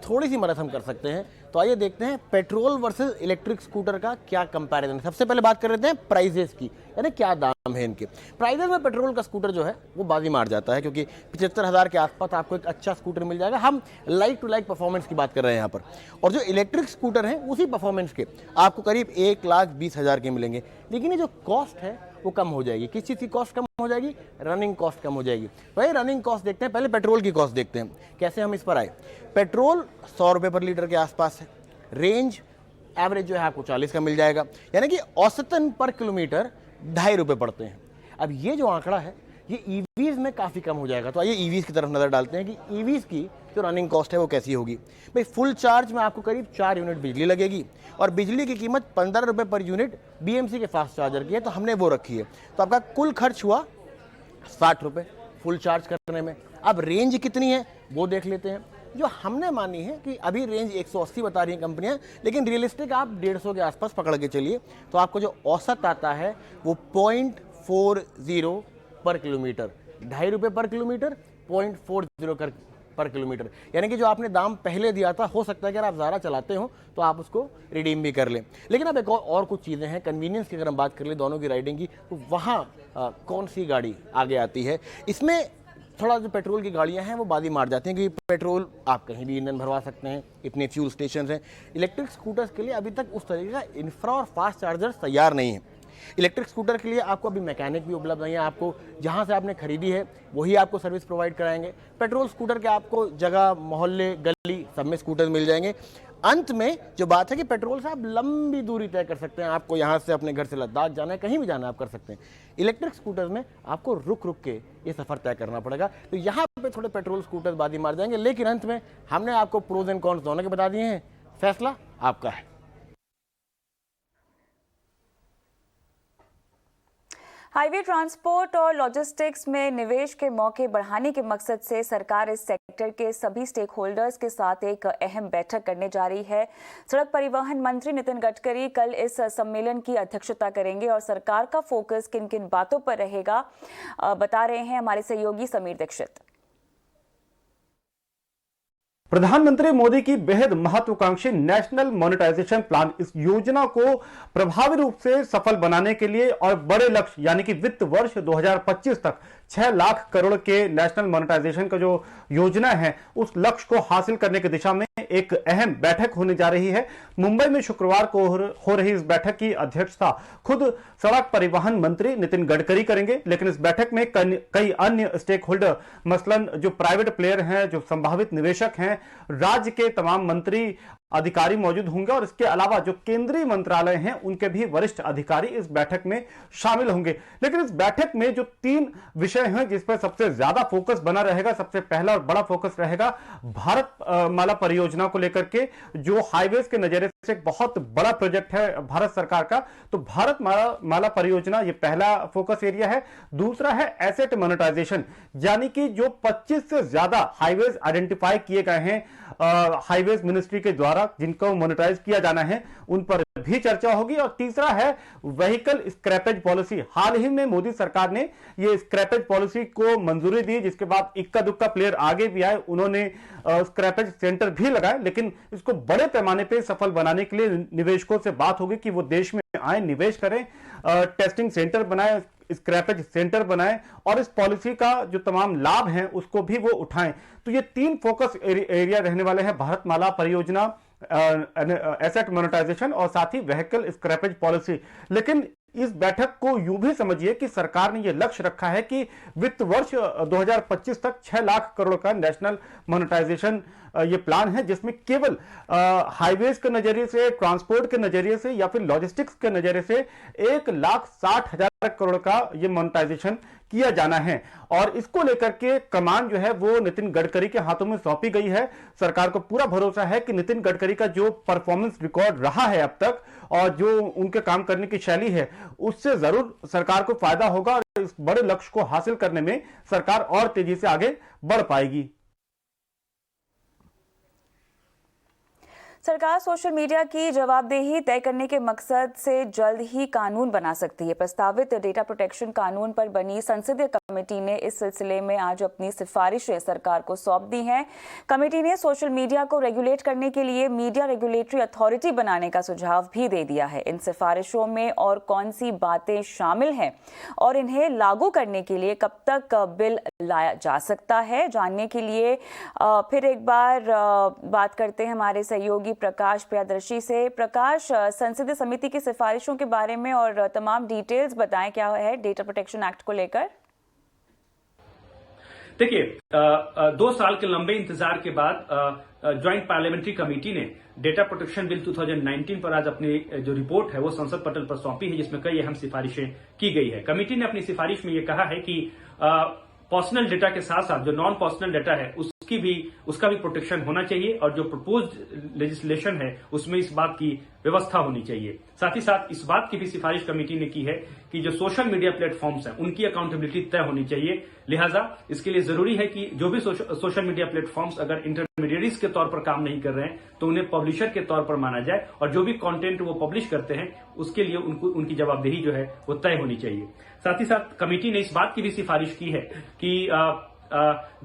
थोड़ी सी मदद हम कर सकते हैं। तो आइए देखते हैं पेट्रोल वर्सेस इलेक्ट्रिक स्कूटर का क्या कंपैरिजन है। सबसे पहले बात कर लेते हैं प्राइजेस की, यानी क्या दाम है इनके। प्राइजेस में पेट्रोल का स्कूटर जो है वो बाजी मार जाता है, क्योंकि 75,000 के आसपास आपको एक अच्छा स्कूटर मिल जाएगा। हम लाइक टू लाइक परफॉर्मेंस की बात कर रहे हैं यहाँ पर। और जो इलेक्ट्रिक स्कूटर हैं उसी परफॉर्मेंस के आपको करीब 1,20,000 के मिलेंगे, लेकिन ये जो कॉस्ट है वो कम हो जाएगी। किस चीज़ की कॉस्ट कम हो जाएगी? रनिंग कॉस्ट कम हो जाएगी। भाई रनिंग कॉस्ट देखते हैं, पहले पेट्रोल की कॉस्ट देखते हैं कैसे हम इस पर आए। पेट्रोल 100 रुपये पर लीटर के आसपास है। रेंज एवरेज जो है आपको 40 का मिल जाएगा, यानी कि औसतन पर किलोमीटर 2.5 रुपये पड़ते हैं। अब ये जो आंकड़ा है ये ईवीज में काफ़ी कम हो जाएगा। तो आइए ईवीज की तरफ नज़र डालते हैं कि ईवीज की जो रनिंग कॉस्ट है वो कैसी होगी। भाई फुल चार्ज में आपको करीब 4 यूनिट बिजली लगेगी और बिजली की कीमत 15 रुपये पर यूनिट बीएमसी के फास्ट चार्जर की है, तो हमने वो रखी है। तो आपका कुल खर्च हुआ 60 रुपये फुल चार्ज करने में। अब रेंज कितनी है वो देख लेते हैं। जो हमने मानी है कि अभी रेंज 180 बता रही हैं कंपनियां, लेकिन रियलिस्टिक आप 150 के आसपास पकड़ के चलिए, तो आपको जो औसत आता है वो 0.40 पर किलोमीटर, 2.5 रुपये पर किलोमीटर, 0.40 पर किलोमीटर। यानी कि जो आपने दाम पहले दिया था, हो सकता है कि अगर आप ज़्यादा चलाते हो तो आप उसको रिडीम भी कर लें। लेकिन अब एक और कुछ चीज़ें हैं। कन्वीनियंस की अगर हम बात कर लें दोनों की राइडिंग की, तो वहाँ कौन सी गाड़ी आगे आती है? इसमें थोड़ा जो पेट्रोल की गाड़ियां हैं वो बाजी मार जाती हैं, क्योंकि पेट्रोल आप कहीं भी ईंधन भरवा सकते हैं, इतने फ्यूल स्टेशन हैं। इलेक्ट्रिक स्कूटर्स के लिए अभी तक उस तरीके का इंफ्रा और फास्ट चार्जर्स तैयार नहीं है। इलेक्ट्रिक स्कूटर के लिए आपको अभी मैकेनिक भी उपलब्ध नहीं है, आपको जहाँ से आपने खरीदी है वही आपको सर्विस प्रोवाइड कराएंगे। पेट्रोल स्कूटर के आपको जगह, मोहल्ले, गली सब में स्कूटर मिल जाएंगे। अंत में जो बात है कि पेट्रोल से आप लंबी दूरी तय कर सकते हैं, आपको यहाँ से अपने घर से लद्दाख जाना है, कहीं भी जाना है आप कर सकते हैं। इलेक्ट्रिक स्कूटर्स में आपको रुक रुक के ये सफ़र तय करना पड़ेगा, तो यहाँ पे थोड़े पेट्रोल स्कूटर्स बाजी मार जाएंगे, लेकिन अंत में हमने आपको प्रोज एंड कॉन्स दोनों के बता दिए हैं, फैसला आपका है। हाईवे ट्रांसपोर्ट और लॉजिस्टिक्स में निवेश के मौके बढ़ाने के मकसद से सरकार इस सेक्टर के सभी स्टेक होल्डर्स के साथ एक अहम बैठक करने जा रही है। सड़क परिवहन मंत्री नितिन गडकरी कल इस सम्मेलन की अध्यक्षता करेंगे और सरकार का फोकस किन किन बातों पर रहेगा बता रहे हैं हमारे सहयोगी समीर दीक्षित। प्रधानमंत्री मोदी की बेहद महत्वाकांक्षी नेशनल मोनेटाइजेशन प्लान, इस योजना को प्रभावी रूप से सफल बनाने के लिए और बड़े लक्ष्य यानी कि वित्त वर्ष 2025 तक 6 लाख करोड़ के नेशनल मोनेटाइजेशन का जो योजना है उस लक्ष्य को हासिल करने की दिशा में एक अहम बैठक होने जा रही है। मुंबई में शुक्रवार को हो रही इस बैठक की अध्यक्षता खुद सड़क परिवहन मंत्री नितिन गडकरी करेंगे, लेकिन इस बैठक में कई अन्य स्टेक होल्डर मसलन जो प्राइवेट प्लेयर हैं, जो संभावित निवेशक हैं, राज्य के तमाम मंत्री अधिकारी मौजूद होंगे और इसके अलावा जो केंद्रीय मंत्रालय हैं उनके भी वरिष्ठ अधिकारी इस बैठक में शामिल होंगे। लेकिन इस बैठक में जो 3 विषय हैं जिस पर सबसे ज्यादा फोकस बना रहेगा, सबसे पहला और बड़ा फोकस रहेगा भारत माला परियोजना को लेकर के, जो हाईवेज के नजरिए से एक बहुत बड़ा प्रोजेक्ट है भारत सरकार का। तो भारत माला परियोजना ये पहला फोकस एरिया है। दूसरा है एसेट मोनेटाइजेशन, यानी कि जो 25 से ज्यादा हाईवेज आइडेंटिफाई किए गए हैं हाईवेज मिनिस्ट्री के द्वारा जिनको मोनेटाइज किया जाना है, उन पर भी चर्चा होगी। और तीसरा है व्हीकल स्क्रैपेज पॉलिसी। हाल ही में मोदी सरकार ने ये स्क्रैपेज पॉलिसी को मंजूरी दी, जिसके बाद इक्का दुक्का प्लेयर आगे भी आए, उन्होंने स्क्रैपेज सेंटर भी लगाए। लेकिन इसको बड़े पैमाने पे सफल बनाने के लिए निवेशकों से बात होगी कि वो देश में आए, निवेश करें, टेस्टिंग सेंटर बनाए, स्क्रैपेज सेंटर बनाएं और इस पॉलिसी का जो तमाम लाभ हैं उसको भी वो उठाएं। तो ये 3 फोकस एरिया रहने वाले हैं, भारत माला परियोजना, एसेट मोनेटाइजेशन और साथ ही व्हीकल स्क्रैपेज पॉलिसी। लेकिन इस बैठक को यूं भी समझिए कि सरकार ने यह लक्ष्य रखा है कि वित्त वर्ष 2025 तक 6 लाख करोड़ का नेशनल मोनेटाइजेशन ये प्लान है, जिसमें केवल हाईवेज के नजरिए से, ट्रांसपोर्ट के नजरिए से या फिर लॉजिस्टिक्स के नजरिए से 1,60,000 करोड़ का ये मोनेटाइजेशन किया जाना है। और इसको लेकर के कमान जो है वो नितिन गडकरी के हाथों में सौंपी गई है। सरकार को पूरा भरोसा है कि नितिन गडकरी का जो परफॉर्मेंस रिकॉर्ड रहा है अब तक और जो उनके काम करने की शैली है, उससे जरूर सरकार को फायदा होगा और इस बड़े लक्ष्य को हासिल करने में सरकार और तेजी से आगे बढ़ पाएगी। सरकार सोशल मीडिया की जवाबदेही तय करने के मकसद से जल्द ही कानून बना सकती है। प्रस्तावित डेटा प्रोटेक्शन कानून पर बनी संसदीय कमेटी ने इस सिलसिले में आज अपनी सिफारिशें सरकार को सौंप दी हैं। कमेटी ने सोशल मीडिया को रेगुलेट करने के लिए मीडिया रेगुलेटरी अथॉरिटी बनाने का सुझाव भी दे दिया है। इन सिफारिशों में और कौन सी बातें शामिल हैं और इन्हें लागू करने के लिए कब तक बिल लाया जा सकता है, जानने के लिए फिर एक बार बात करते हैं हमारे सहयोगी प्रकाश प्रियदर्शी से। प्रकाश, संसदीय समिति की सिफारिशों के बारे में और तमाम डिटेल्स बताएं, क्या है डेटा प्रोटेक्शन एक्ट को लेकर? देखिए, 2 साल के लंबे इंतजार के बाद ज्वाइंट पार्लियामेंट्री कमेटी ने डेटा प्रोटेक्शन बिल 2019 पर आज अपनी जो रिपोर्ट है वो संसद पटल पर सौंपी है, जिसमें कई अहम सिफारिशें की गई है। कमेटी ने अपनी सिफारिश में ये कहा है कि पर्सनल डेटा के साथ साथ जो नॉन पर्सनल डेटा है उसका भी प्रोटेक्शन होना चाहिए और जो प्रपोज्ड लेजिस्लेशन है उसमें इस बात की व्यवस्था होनी चाहिए। साथ ही साथ इस बात की भी सिफारिश कमेटी ने की है कि जो सोशल मीडिया प्लेटफॉर्म्स हैं उनकी अकाउंटेबिलिटी तय होनी चाहिए। लिहाजा इसके लिए जरूरी है कि जो भी सोशल मीडिया प्लेटफॉर्म्स अगर इंटरमीडिएरीज के तौर पर काम नहीं कर रहे हैं तो उन्हें पब्लिशर के तौर पर माना जाए और जो भी कंटेंट वो पब्लिश करते हैं उसके लिए उनकी जवाबदेही जो है वो तय होनी चाहिए। साथ ही साथ कमेटी ने इस बात की भी सिफारिश की है कि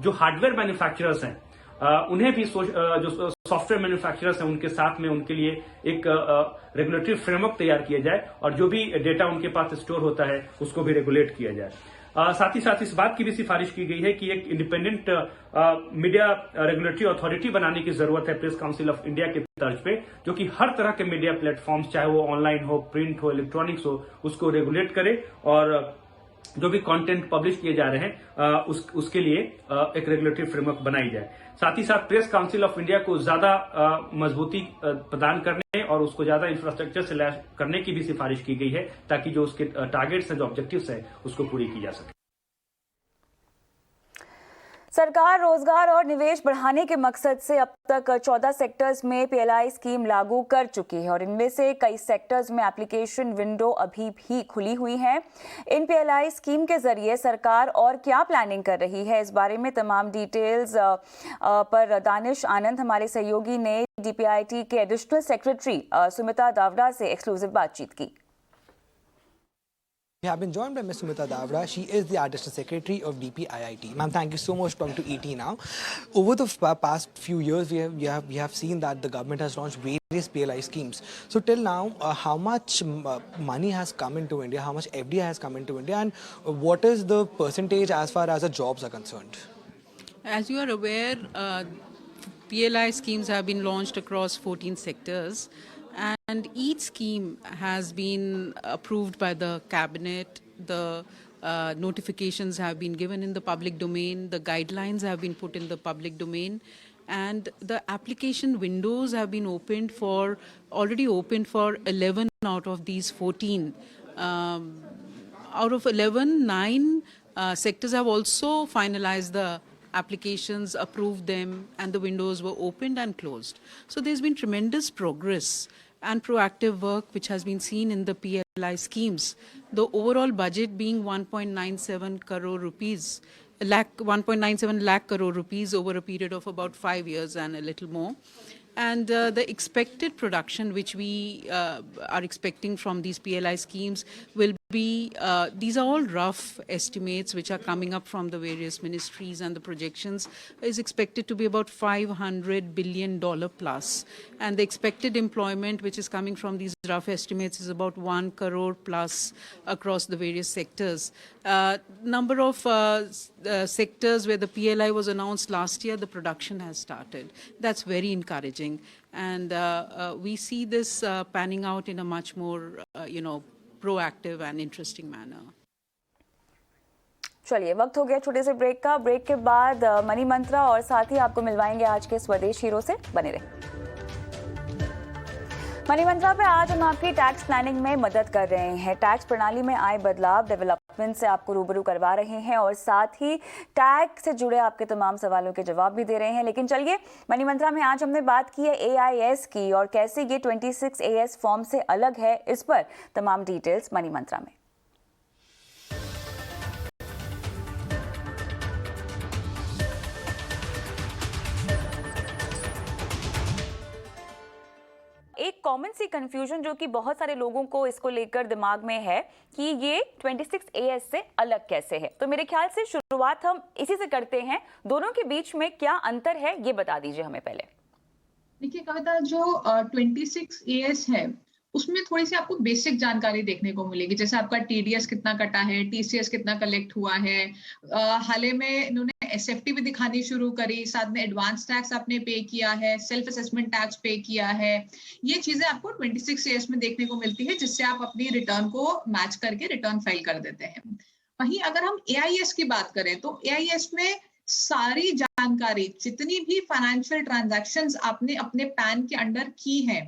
जो हार्डवेयर मैन्युफैक्चरर्स हैं उन्हें भी जो सॉफ्टवेयर मैन्युफैक्चरर्स हैं उनके साथ में उनके लिए एक रेगुलेटरी फ्रेमवर्क तैयार किया जाए और जो भी डेटा उनके पास स्टोर होता है उसको भी रेगुलेट किया जाए। साथ ही साथ इस बात की भी सिफारिश की गई है कि एक इंडिपेंडेंट मीडिया रेगुलेटरी अथॉरिटी बनाने की जरूरत है प्रेस काउंसिल ऑफ इंडिया के तर्ज पे, जो कि हर तरह के मीडिया प्लेटफॉर्म्स, चाहे वो ऑनलाइन हो, प्रिंट हो, इलेक्ट्रॉनिक्स हो, उसको रेगुलेट करे और जो भी कंटेंट पब्लिश किए जा रहे हैं उसके लिए एक रेगुलेटरी फ्रेमवर्क बनाई जाए। साथ ही साथ प्रेस काउंसिल ऑफ इंडिया को ज्यादा मजबूती प्रदान करने और उसको ज्यादा इंफ्रास्ट्रक्चर से लैस करने की भी सिफारिश की गई है, ताकि जो उसके टारगेट्स हैं, जो ऑब्जेक्टिव्स हैं, उसको पूरी की जा सके। सरकार रोजगार और निवेश बढ़ाने के मकसद से अब तक 14 सेक्टर्स में पीएलआई स्कीम लागू कर चुकी है और इनमें से कई सेक्टर्स में एप्लीकेशन विंडो अभी भी खुली हुई है। इन पीएलआई स्कीम के जरिए सरकार और क्या प्लानिंग कर रही है, इस बारे में तमाम डिटेल्स पर दानिश आनंद हमारे सहयोगी ने डीपीआईटी के एडिशनल सेक्रेटरी सुमिता दावड़ा से एक्सक्लूसिव बातचीत की। We have been joined by Ms. Sumita Davda. She is the Additional Secretary of DPIIT. Ma'am, thank you so much for coming to ET now. Over the past few years, we have seen that the government has launched various PLI schemes. So till now, how much money has come into India? How much FDI has come into India? And what is the percentage as far as the jobs are concerned? As you are aware, PLI schemes have been launched across 14 sectors. And each scheme has been approved by the cabinet. The notifications have been given in the public domain. The guidelines have been put in the public domain. And the application windows have been already opened for 11 out of these 14. Out of 11, 9 sectors have also finalized the applications, approved them, and the windows were opened and closed. So there's been tremendous progress and proactive work which has been seen in the PLI schemes. The overall budget being 1.97 crore rupees, 1.97 lakh crore rupees over a period of about 5 years and a little more. And the expected production which we are expecting from these PLI schemes will be, these are all rough estimates which are coming up from the various ministries, and the projections is expected to be about $500 billion plus. And the expected employment which is coming from these rough estimates is about 1 crore plus across the various sectors. Number of sectors where the PLI was announced last year, the production has started. That's very encouraging. And we see this panning out in a much more, proactive and interesting manner. चलिए, वक्त हो गया छोटे से break का। Break के बाद money मंत्रा और साथ ही आपको मिलवाएंगे आज के स्वदेश हीरो से। बने रहे। मनी मंत्रा पे आज हम आपकी टैक्स प्लानिंग में मदद कर रहे हैं। टैक्स प्रणाली में आए बदलाव, डेवलपमेंट से आपको रूबरू करवा रहे हैं और साथ ही टैक्स से जुड़े आपके तमाम सवालों के जवाब भी दे रहे हैं। लेकिन चलिए, मनी मंत्रा में आज हमने बात की है AIS की और कैसे ये 26 AS फॉर्म से अलग है, इस पर तमाम डिटेल्स मनी मंत्रा में। एक कॉमन सी कंफ्यूजन जो कि बहुत सारे लोगों को इसको लेकर दिमाग में है कि ये 26 AS से अलग कैसे है। तो मेरे ख्याल से शुरुआत हम इसी से करते हैं। दोनों के बीच में क्या अंतर है, ये बता दीजिए हमें पहले। देखिए कविता, जो 26 AS है उसमें थोड़ी सी आपको बेसिक जानकारी देखने को मिलेगी, जैसे आपका TDS कितना कटा है, TCS कितना कलेक्ट हुआ है। हाल ही में इन्होंने SFT भी दिखानी शुरू करी, साथ में एडवांस टैक्स आपने पे किया है, सेल्फ असेसमेंट टैक्स पे किया है। ये चीजें आपको 26 AS में देखने को मिलती है, जिससे आप अपनी रिटर्न को मैच करके रिटर्न फाइल कर देते हैं। वहीं अगर हम AIS की बात करें तो AIS में सारी जानकारी, जितनी भी फाइनेंशियल ट्रांजैक्शंस आपने अपने पैन के अंडर की है,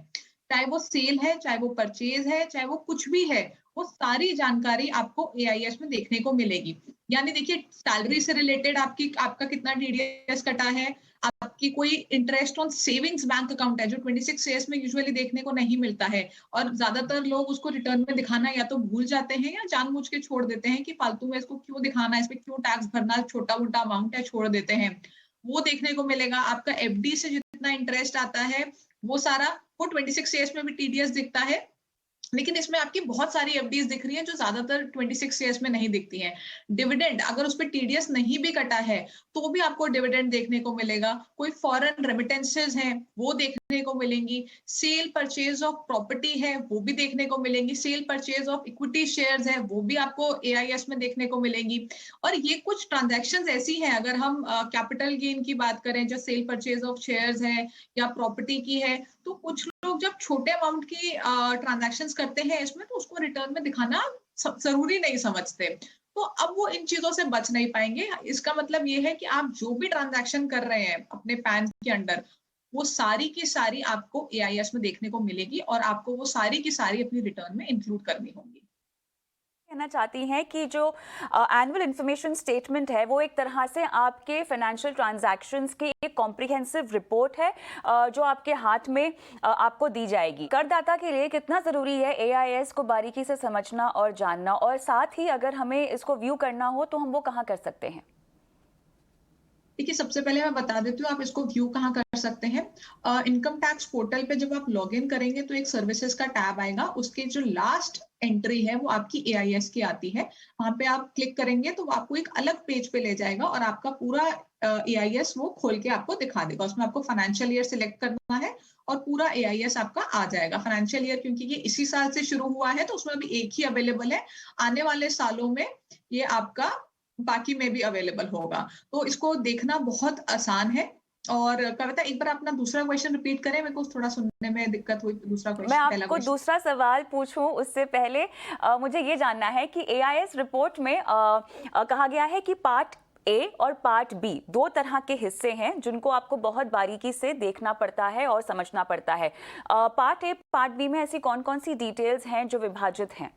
चाहे वो सेल है, चाहे वो परचेज है, चाहे वो कुछ भी है, वो सारी जानकारी आपको AIS में देखने को मिलेगी। यानी देखिए, सैलरी से रिलेटेड आपका कितना TDS कटा है, आपकी कोई interest on savings bank account है जो 26 AS में यूजुअली देखने को नहीं मिलता है, और ज्यादातर लोग उसको रिटर्न में दिखाना या तो भूल जाते हैं या जानबूझ के छोड़ देते हैं कि फालतू में इसको क्यों दिखाना है, इस पे क्यों टैक्स भरना, छोटा मोटा अमाउंट है, छोड़ देते हैं। वो देखने को मिलेगा। आपका FD से जितना इंटरेस्ट आता है वो सारा, वो 26 AS में भी TDS दिखता है। लेकिन इसमें आपकी बहुत सारी एफडीज दिख रही हैं जो ज्यादातर 26 ईयर्स में नहीं दिखती हैं। डिविडेंड, अगर उस पर टीडीएस नहीं भी कटा है तो भी आपको डिविडेंड देखने को मिलेगा। कोई फॉरेन रेमिटेंसेज हैं वो देखने को मिलेंगी। सेल परचेज ऑफ प्रॉपर्टी है वो भी देखने को मिलेंगी। Cell purchase of equity shares है वो भी आपको एआईएस में देखने को मिलेंगी। और ये कुछ ट्रांजैक्शंस ऐसी हैं, अगर हम कैपिटल गेन की बात करें जो सेल परचेज ऑफ शेयर्स है या प्रॉपर्टी की है, तो कुछ लोग जब छोटे अमाउंट की ट्रांजैक्शंस करते हैं इसमें तो उसको रिटर्न में दिखाना जरूरी नहीं समझते। तो अब वो इन चीजों से बच नहीं पाएंगे। इसका मतलब ये है कि आप जो भी ट्रांजैक्शन कर रहे हैं अपने पैन के अंडर, वो सारी की सारी आपको एआईएस में देखने को मिलेगी और आपको वो सारी की सारी अपनी रिटर्न में इंक्लूड करनी होंगी। कहना चाहती हैं कि जो एनुअल इंफॉर्मेशन स्टेटमेंट है वो एक तरह से आपके फाइनेंशियल ट्रांजैक्शंस की एक कॉम्प्रिहेंसिव रिपोर्ट है जो आपके हाथ में आपको दी जाएगी। करदाता के लिए कितना ज़रूरी है एआईएस को बारीकी से समझना और जानना, और साथ ही अगर हमें इसको व्यू करना हो तो हम वो कहाँ कर सकते हैं? देखिए, सबसे पहले मैं बता देती हूँ आप इसको व्यू कहाँ कर सकते हैं। इनकम टैक्स पोर्टल पे जब आप लॉग इन करेंगे तो एक सर्विसेज का टैब आएगा, उसके जो लास्ट एंट्री है वो आपकी एआईएस की आती है। वहां पे आप क्लिक करेंगे तो वो आपको एक अलग पेज पे ले जाएगा और आपका पूरा एआईएस वो खोल के आपको दिखा देगा। उसमें आपको फाइनेंशियल ईयर सिलेक्ट करना है और पूरा एआईएस आपका आ जाएगा। फाइनेंशियल ईयर क्योंकि ये इसी साल से शुरू हुआ है तो उसमें अभी एक ही अवेलेबल है, आने वाले सालों में ये आपका बाकी में भी अवेलेबल होगा। तो इसको देखना बहुत आसान है। और कविता, एक बार अपना दूसरा क्वेश्चन रिपीट करें, मेरे को थोड़ा सुनने में दिक्कत हुई। दूसरा क्वेश्चन, मैं आपको दूसरा सवाल पूछूं उससे पहले मुझे ये जानना है कि एआईएस रिपोर्ट में कहा गया है कि पार्ट ए और पार्ट बी दो तरह के हिस्से हैं जिनको आपको बहुत बारीकी से देखना पड़ता है और समझना पड़ता है। पार्ट ए, पार्ट बी में ऐसी कौन कौन सी डिटेल्स हैं जो विभाजित हैं?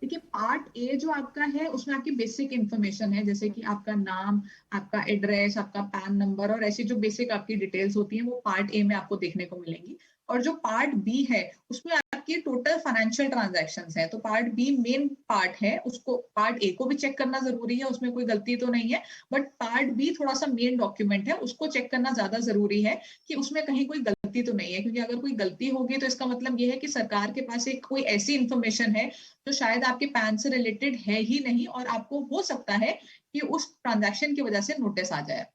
देखिए, पार्ट ए जो आपका है उसमें आपकी बेसिक इंफॉर्मेशन है, जैसे कि आपका नाम, आपका एड्रेस, आपका पैन नंबर और ऐसी जो बेसिक आपकी डिटेल्स होती हैं वो पार्ट ए में आपको देखने को मिलेंगी। और जो पार्ट बी है उसमें आपकी टोटल फाइनेंशियल ट्रांजैक्शंस हैं। तो पार्ट बी मेन पार्ट है, उसको पार्ट ए को भी चेक करना जरूरी है, उसमें कोई गलती तो नहीं है, बट पार्ट बी थोड़ा सा मेन डॉक्यूमेंट है, उसको चेक करना ज्यादा जरूरी है कि उसमें कहीं कोई गलती तो नहीं है। क्योंकि अगर कोई गलती होगी तो इसका मतलब ये है कि सरकार के पास एक कोई ऐसी इंफॉर्मेशन है जो शायद आपके पैन से रिलेटेड है ही नहीं और आपको हो सकता है कि उस ट्रांजैक्शन की वजह से नोटिस आ जाए।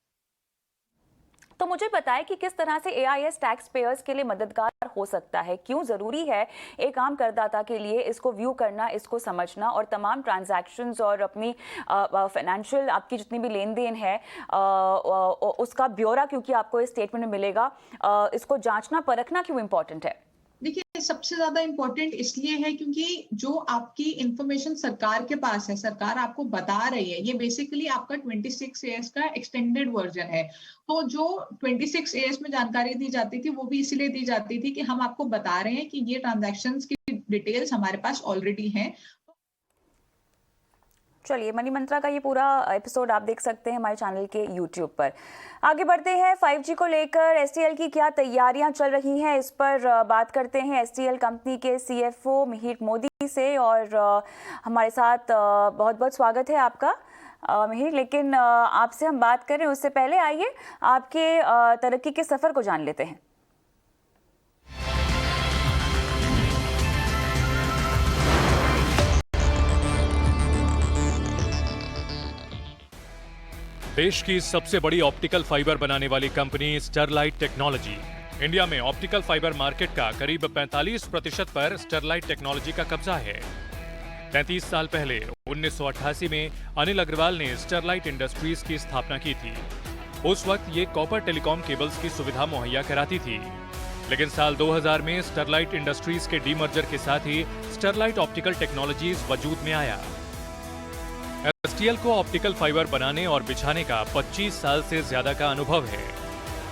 तो मुझे बताएं कि किस तरह से एआईएस टैक्स पेयर्स के लिए मददगार हो सकता है, क्यों ज़रूरी है एक आम करदाता के लिए इसको व्यू करना, इसको समझना और तमाम ट्रांजैक्शंस और अपनी फाइनेंशियल आपकी जितनी भी लेन देन है उसका ब्यौरा क्योंकि आपको इस स्टेटमेंट में मिलेगा, इसको जांचना परखना क्यों इम्पोर्टेंट है? देखिए, सबसे ज्यादा इम्पोर्टेंट इसलिए है क्योंकि जो आपकी इंफॉर्मेशन सरकार के पास है, सरकार आपको बता रही है, ये बेसिकली आपका 26 ईयर्स का एक्सटेंडेड वर्जन है। तो जो 26 ईयर्स में जानकारी दी जाती थी वो भी इसीलिए दी जाती थी कि हम आपको बता रहे हैं कि ये ट्रांजैक्शंस की डिटेल्स हमारे पास ऑलरेडी हैं। चलिए, मनी मंत्रा का ये पूरा एपिसोड आप देख सकते हैं हमारे चैनल के यूट्यूब पर। आगे बढ़ते हैं, 5G को लेकर एसटीएल की क्या तैयारियां चल रही हैं इस पर बात करते हैं एसटीएल कंपनी के सीएफओ मिहिर मोदी से। और हमारे साथ बहुत बहुत स्वागत है आपका मिहिर। लेकिन आपसे हम बात करें उससे पहले आइए आपके तरक्की के सफ़र को जान लेते हैं। देश की सबसे बड़ी ऑप्टिकल फाइबर बनाने वाली कंपनी स्टरलाइट टेक्नोलॉजी। इंडिया में ऑप्टिकल फाइबर मार्केट का करीब 45% पर स्टरलाइट टेक्नोलॉजी का कब्जा है। 33 साल पहले 1988 में अनिल अग्रवाल ने स्टरलाइट इंडस्ट्रीज की स्थापना की थी। उस वक्त ये कॉपर टेलीकॉम केबल्स की सुविधा मुहैया कराती थी, लेकिन साल 2000 में स्टरलाइट इंडस्ट्रीज के डीमर्जर के साथ ही स्टरलाइट ऑप्टिकल टेक्नोलॉजीज वजूद में आया। एसटीएल को ऑप्टिकल फाइबर बनाने और बिछाने का 25 साल से ज्यादा का अनुभव है।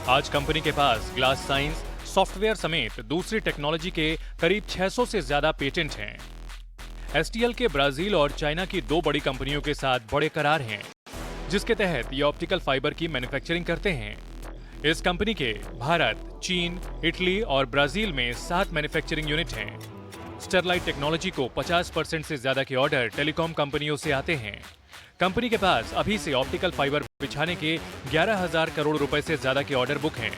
आज कंपनी के पास ग्लास साइंस, सॉफ्टवेयर समेत दूसरी टेक्नोलॉजी के करीब 600 से ज्यादा पेटेंट हैं। एसटीएल के ब्राजील और चाइना की 2 बड़ी कंपनियों के साथ बड़े करार हैं, जिसके तहत ये ऑप्टिकल फाइबर की मैन्युफैक्चरिंग करते हैं। इस कंपनी के भारत, चीन, इटली और ब्राजील में 7 मैन्युफैक्चरिंग यूनिट हैं। स्टरलाइट टेक्नोलॉजी को 50% से ज्यादा के ऑर्डर टेलीकॉम कंपनियों से आते हैं। कंपनी के पास अभी से ऑप्टिकल फाइबर बिछाने के 11,000 करोड़ रुपए से ज्यादा के ऑर्डर बुक हैं।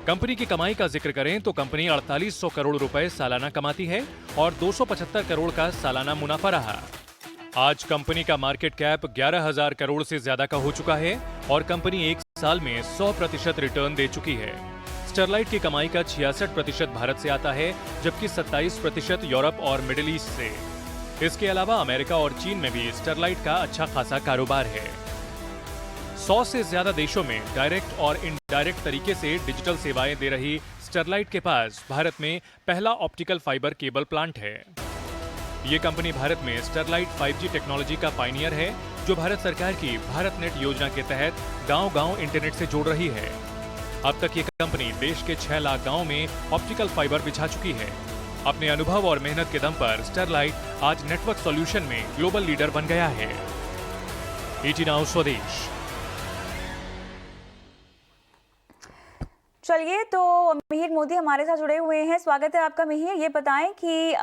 कंपनी की कमाई का जिक्र करें तो कंपनी 4800 करोड़ रुपए सालाना कमाती है और 275 करोड़ का सालाना मुनाफा रहा। आज कंपनी का मार्केट कैप 11,000 करोड़ से ज्यादा का हो चुका है और कंपनी एक साल में 100% रिटर्न दे चुकी है। स्टरलाइट की कमाई का 66% भारत से आता है, जबकि 27% यूरोप और मिडिल ईस्ट से। इसके अलावा अमेरिका और चीन में भी स्टरलाइट का अच्छा खासा कारोबार है। 100 से ज्यादा देशों में डायरेक्ट और इनडायरेक्ट तरीके से डिजिटल सेवाएं दे रही स्टरलाइट के पास भारत में पहला ऑप्टिकल फाइबर केबल प्लांट है। ये कंपनी भारत में स्टरलाइट 5G टेक्नोलॉजी का पायनियर है, जो भारत सरकार की भारत नेट योजना के तहत गांव-गांव इंटरनेट से जोड़ रही है। अब तक ये कंपनी देश के 6 लाख गांव में ऑप्टिकल फाइबर बिछा चुकी है। अपने अनुभव और मेहनत के दम पर स्टरलाइट आज नेटवर्क सॉल्यूशन में ग्लोबल लीडर बन गया है। ET नाउ स्वदेश। चलिए, तो मिहिर मोदी हमारे साथ जुड़े हुए हैं। स्वागत है आपका मिहिर। ये बताएं कि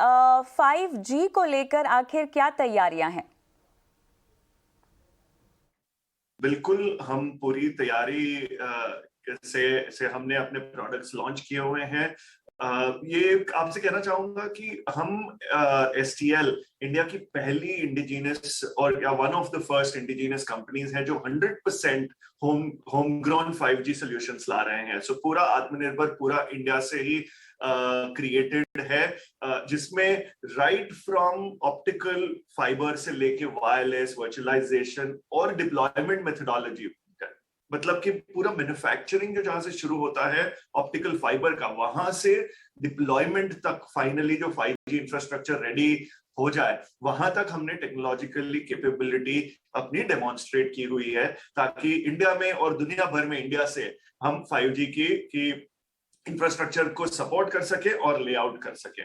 5G को लेकर आखिर क्या तैयारियां हैं? बिल्कुल, हम पूरी तैयारी से हमने अपने प्रोडक्ट्स लॉन्च किए हुए हैं। ये आपसे कहना चाहूंगा कि हम STL इंडिया की पहली इंडिजिनस और one of the first indigenous companies है जो 100% होम ग्रोन 5G सॉल्यूशंस ला रहे हैं। सो पूरा आत्मनिर्भर, पूरा इंडिया से ही क्रिएटेड है, जिसमें राइट फ्रॉम ऑप्टिकल फाइबर से लेके वायरलेस, वर्चुअलाइजेशन और डिप्लॉयमेंट मेथोडोलॉजी, मतलब कि पूरा मैन्युफैक्चरिंग जो जहां से शुरू होता है ऑप्टिकल फाइबर का, वहां से डिप्लॉयमेंट तक फाइनली जो 5G इंफ्रास्ट्रक्चर रेडी हो जाए, वहां तक हमने टेक्नोलॉजिकली कैपेबिलिटी अपनी डेमोन्स्ट्रेट की हुई है, ताकि इंडिया में और दुनिया भर में इंडिया से हम 5G की इंफ्रास्ट्रक्चर को सपोर्ट कर सके और लेआउट कर सके।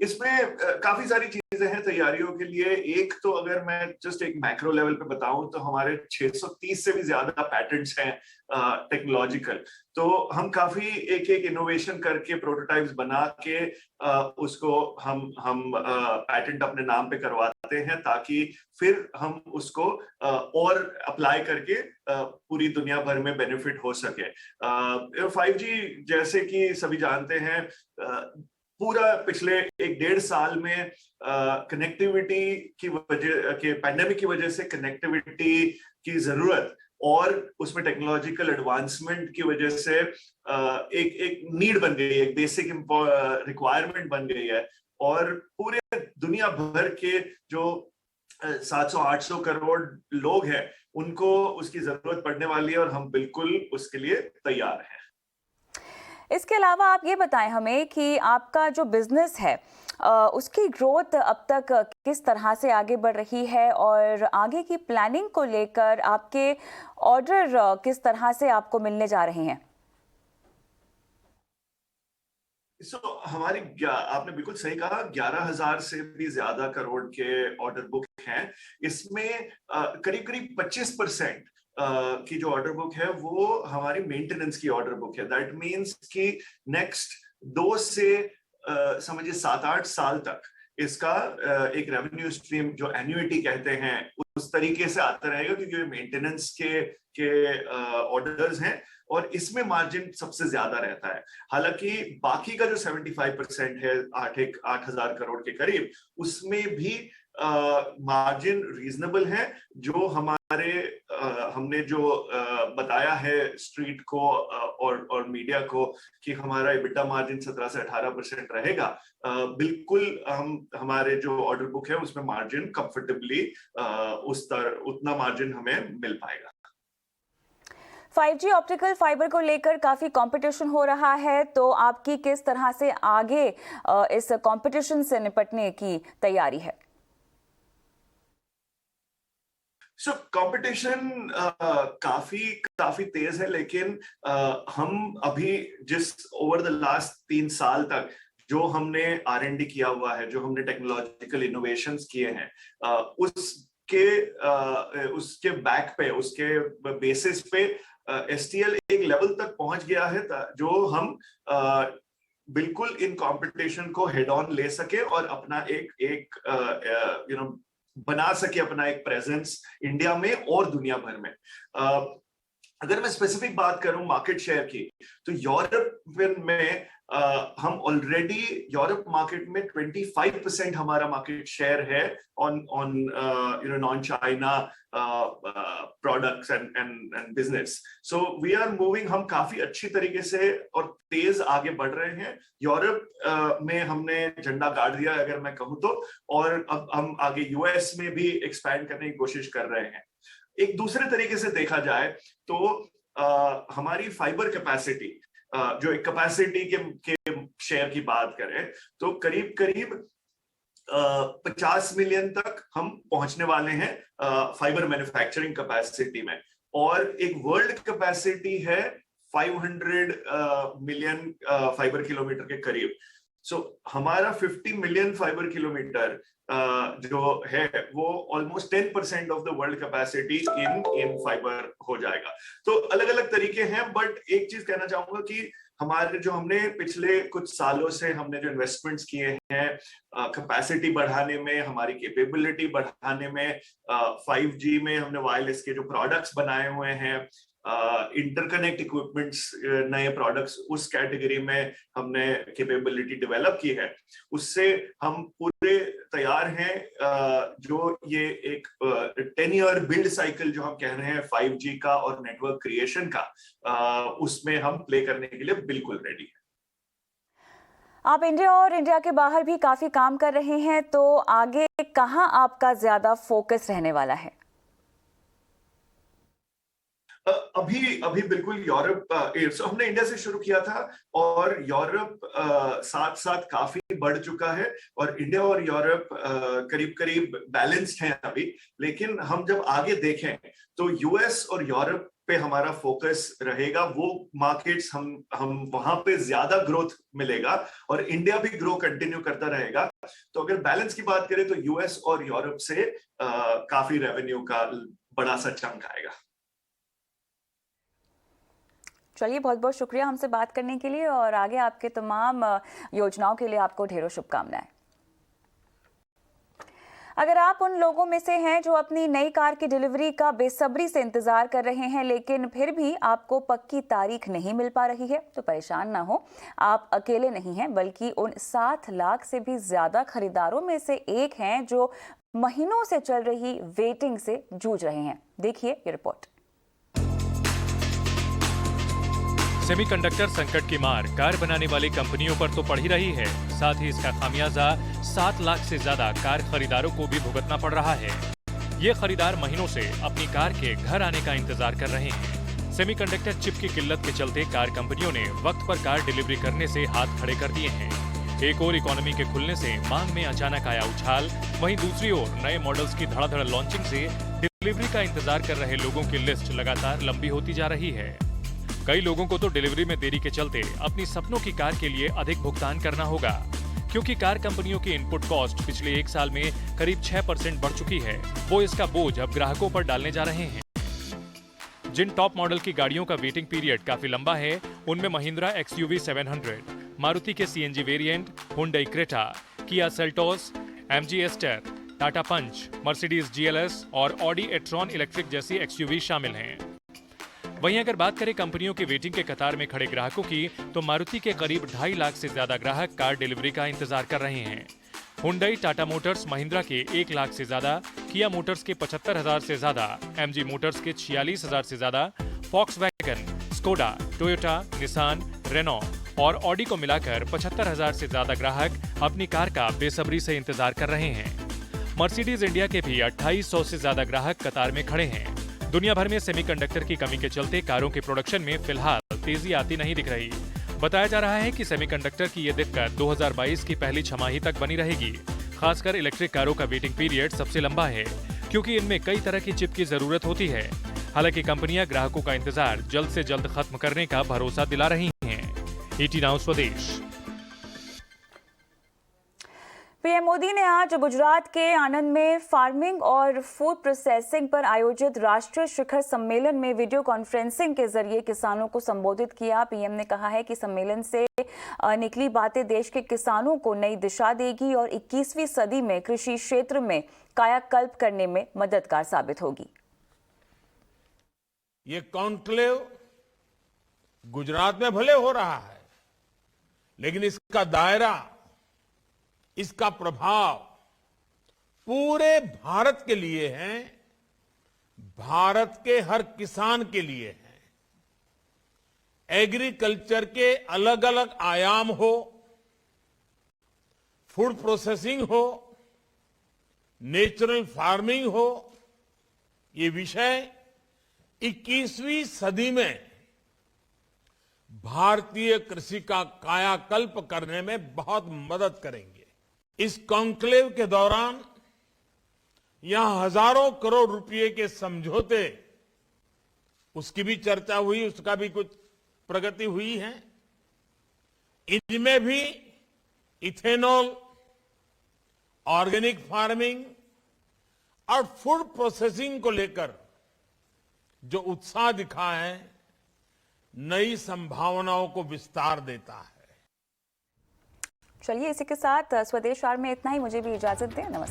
इसमें काफी सारी चीजें हैं तैयारियों के लिए। एक तो अगर मैं जस्ट एक मैक्रो लेवल पे बताऊं तो हमारे 630 से भी ज्यादा पैटेंट्स हैं टेक्नोलॉजिकल। तो हम काफी एक इनोवेशन करके प्रोटोटाइप्स बना के उसको हम पैटेंट अपने नाम पे करवाते हैं, ताकि फिर हम उसको और अप्लाई करके पूरी दुनिया भर में बेनिफिट हो सके। 5G जैसे कि सभी जानते हैं, पूरा पिछले 1-1.5 साल में कनेक्टिविटी की वजह के पैंडेमिक की वजह से कनेक्टिविटी की जरूरत और उसमें टेक्नोलॉजिकल एडवांसमेंट की वजह से एक नीड बन गई है, एक बेसिक रिक्वायरमेंट बन गई है, और पूरे दुनिया भर के जो 700-800 करोड़ लोग हैं उनको उसकी जरूरत पड़ने वाली है, और हम बिल्कुल उसके लिए तैयार हैं। इसके अलावा आप ये बताएं हमें कि आपका जो बिजनेस है उसकी ग्रोथ अब तक किस तरह से आगे बढ़ रही है, और आगे की प्लानिंग को लेकर आपके ऑर्डर किस तरह से आपको मिलने जा रहे हैं? हमारी आपने बिल्कुल सही कहा, 11,000 से भी ज्यादा करोड़ के ऑर्डर बुक हैं। इसमें करीब 25% की जो ऑर्डर बुक है वो हमारी मेंटेनेंस की ऑर्डर बुक है। दैट मीन्स कि नेक्स्ट 2 से समझिए 7-8 साल तक इसका एक रेवेन्यू स्ट्रीम जो एन्युइटी कहते हैं उस तरीके से आता रहेगा, क्योंकि मेंटेनेंस के ऑर्डर्स हैं और इसमें मार्जिन सबसे ज्यादा रहता है। हालांकि बाकी का जो 75% है 8,000 करोड़ के करीब, उसमें भी मार्जिन रीजनेबल है। जो हमने जो बताया है स्ट्रीट को और मीडिया को कि हमारा EBITDA मार्जिन 17 से 18% रहेगा, बिल्कुल हमारे जो ऑर्डर बुक है उसमें मार्जिन कंफर्टेबली उतना मार्जिन हमें मिल पाएगा। 5G ऑप्टिकल फाइबर को लेकर काफी कंपटीशन हो रहा है, तो आपकी किस तरह से आगे इस कंपटीशन से निपटने की तैयारी है? कंपटीशन काफी तेज है, लेकिन हम अभी जिस ओवर द लास्ट 3 साल तक जो हमने R&D किया हुआ है, जो हमने टेक्नोलॉजिकल इनोवेशंस किए हैं, उसके बैक पे, उसके बेसिस पे STL एक लेवल तक पहुंच गया है जो हम बिल्कुल इन कंपटीशन को हेड ऑन ले सके और अपना बना सके अपना एक प्रेजेंस इंडिया में और दुनिया भर में। अगर मैं स्पेसिफिक बात करूं मार्केट शेयर की, तो यूरोप में हम ऑलरेडी यूरोप मार्केट में 25% हमारा मार्केट शेयर है on non China products and business. So we are moving, हम काफी अच्छी तरीके से और तेज आगे बढ़ रहे हैं. यूरोप में हमने झंडा गाड़ दिया अगर मैं कहूँ तो, और अब हम आगे यूएस में भी एक्सपैंड करने की कोशिश कर रहे हैं. एक दूसरे तरीके से देखा जाए तो हमारी फाइबर कैपेसिटी, जो एक कैपेसिटी के शेयर की बात करें तो करीब करीब 50 मिलियन तक हम पहुंचने वाले हैं फाइबर मैन्युफैक्चरिंग कैपेसिटी में, और एक वर्ल्ड कैपेसिटी है 500 मिलियन फाइबर किलोमीटर के करीब. सो हमारा 50 मिलियन फाइबर किलोमीटर जो है वो almost 10% of the world capacity in fibre हो जाएगा. तो अलग अलग तरीके हैं, बट एक चीज कहना चाहूंगा कि हमारे जो हमने पिछले कुछ सालों से हमने जो इन्वेस्टमेंट्स किए हैं कैपेसिटी बढ़ाने में, हमारी कैपेबिलिटी बढ़ाने में, 5G में हमने वायरलेस के जो प्रोडक्ट्स बनाए हुए हैं, इंटरकनेक्ट इक्विपमेंट्स, नए प्रोडक्ट्स, उस कैटेगरी में हमने कैपेबिलिटी डेवलप की है, उससे हम पूरे तैयार हैं. जो ये एक 10-year बिल्ड साइकिल जो हम कह रहे हैं 5G का और नेटवर्क क्रिएशन का, उसमें हम प्ले करने के लिए बिल्कुल रेडी हैं. आप इंडिया और इंडिया के बाहर भी काफी काम कर रहे हैं, तो आगे कहां आपका ज्यादा फोकस रहने वाला है? अभी बिल्कुल यूरोप, हमने इंडिया से शुरू किया था और यूरोप साथ साथ काफी बढ़ चुका है, और इंडिया और यूरोप करीब करीब बैलेंस्ड हैं अभी. लेकिन हम जब आगे देखें तो यूएस और यूरोप पे हमारा फोकस रहेगा. वो मार्केट्स हम वहां पे ज्यादा ग्रोथ मिलेगा, और इंडिया भी ग्रो कंटिन्यू करता रहेगा. तो अगर बैलेंस की बात करें तो यूएस और यूरोप से काफी रेवेन्यू का बड़ा सा चंक आएगा. चलिए, बहुत बहुत शुक्रिया हमसे बात करने के लिए, और आगे आपके तमाम योजनाओं के लिए आपको ढेरों शुभकामनाएं. अगर आप उन लोगों में से हैं जो अपनी नई कार की डिलीवरी का बेसब्री से इंतजार कर रहे हैं, लेकिन फिर भी आपको पक्की तारीख नहीं मिल पा रही है, तो परेशान ना हो. आप अकेले नहीं हैं, बल्कि उन 7 लाख से भी ज्यादा खरीदारों में से एक हैं जो महीनों से चल रही वेटिंग से जूझ रहे हैं. देखिए ये रिपोर्ट. सेमीकंडक्टर संकट की मार कार बनाने वाली कंपनियों पर तो पड़ ही रही है, साथ ही इसका खामियाजा 7 लाख से ज्यादा कार खरीदारों को भी भुगतना पड़ रहा है. ये खरीदार महीनों से अपनी कार के घर आने का इंतजार कर रहे हैं. सेमीकंडक्टर चिप की किल्लत के चलते कार कंपनियों ने वक्त पर कार डिलीवरी करने से हाथ खड़े कर दिए हैं. एक और इकोनॉमी के खुलने से मांग में अचानक आया उछाल, वहीं दूसरी ओर नए मॉडल्स की धड़ाधड़ लॉन्चिंग से डिलीवरी का इंतजार कर रहे लोगों की लिस्ट लगातार लंबी होती जा रही है. कई लोगों को तो डिलीवरी में देरी के चलते अपनी सपनों की कार के लिए अधिक भुगतान करना होगा, क्योंकि कार कंपनियों की इनपुट कॉस्ट पिछले 1 साल में करीब 6% बढ़ चुकी है. वो इसका बोझ अब ग्राहकों पर डालने जा रहे हैं. जिन टॉप मॉडल की गाड़ियों का वेटिंग पीरियड काफी लंबा है, उनमें महिंद्रा XUV 700, मारुति के CNG variant, Hyundai Creta, Kia Seltos, MG ester, Tata पंच, मर्सिडीज GLS और ऑडी e-tron इलेक्ट्रिक जैसी XUV शामिल हैं. वहीं अगर बात करें कंपनियों की वेटिंग के कतार में खड़े ग्राहकों की, तो मारुति के करीब 2.5 लाख से ज्यादा ग्राहक कार डिलीवरी का इंतजार कर रहे हैं. हुंडई, टाटा मोटर्स, महिंद्रा के 1 लाख से ज्यादा, किया मोटर्स के 75,000 से ज्यादा, MG मोटर्स के 46,000 से ज्यादा, Volkswagen, Skoda, Toyota, Nissan, Renault और ऑडी को मिलाकर 75,000 से ज्यादा ग्राहक अपनी कार का बेसब्री से इंतजार कर रहे हैं. मर्सिडीज इंडिया के भी 2800 से ज्यादा ग्राहक कतार में खड़े हैं. दुनिया भर में सेमीकंडक्टर की कमी के चलते कारों के प्रोडक्शन में फिलहाल तेजी आती नहीं दिख रही. बताया जा रहा है कि सेमीकंडक्टर की ये दिक्कत 2022 की पहली छमाही तक बनी रहेगी. खासकर इलेक्ट्रिक कारों का वेटिंग पीरियड सबसे लंबा है, क्योंकि इनमें कई तरह की चिप की जरूरत होती है. हालांकि कंपनियां ग्राहकों का इंतजार जल्द से जल्द खत्म करने का भरोसा दिला रही हैं. ET नाउ स्वदेश. पीएम मोदी ने आज गुजरात के आनंद में फार्मिंग और फूड प्रोसेसिंग पर आयोजित राष्ट्रीय शिखर सम्मेलन में वीडियो कॉन्फ्रेंसिंग के जरिए किसानों को संबोधित किया. पीएम ने कहा है कि सम्मेलन से निकली बातें देश के किसानों को नई दिशा देगी और 21वीं सदी में कृषि क्षेत्र में कायाकल्प करने में मददगार साबित होगी. ये कॉन्क्लेव गुजरात में भले हो रहा है, लेकिन इसका दायरा, इसका प्रभाव पूरे भारत के लिए है, भारत के हर किसान के लिए है। एग्रीकल्चर के अलग अलग आयाम हो, फूड प्रोसेसिंग हो, नेचुरल फार्मिंग हो, ये विषय 21वीं सदी में भारतीय कृषि का कायाकल्प करने में बहुत मदद करेंगे। इस कॉन्क्लेव के दौरान यहां हजारों करोड़ रुपए के समझौते, उसकी भी चर्चा हुई, उसका भी कुछ प्रगति हुई है। इनमें भी इथेनॉल, ऑर्गेनिक फार्मिंग और फूड प्रोसेसिंग को लेकर जो उत्साह दिखा है, नई संभावनाओं को विस्तार देता है। चलिए, इसी के साथ स्वदेश आर में इतना ही। मुझे भी इजाजत दें। नमस्कार।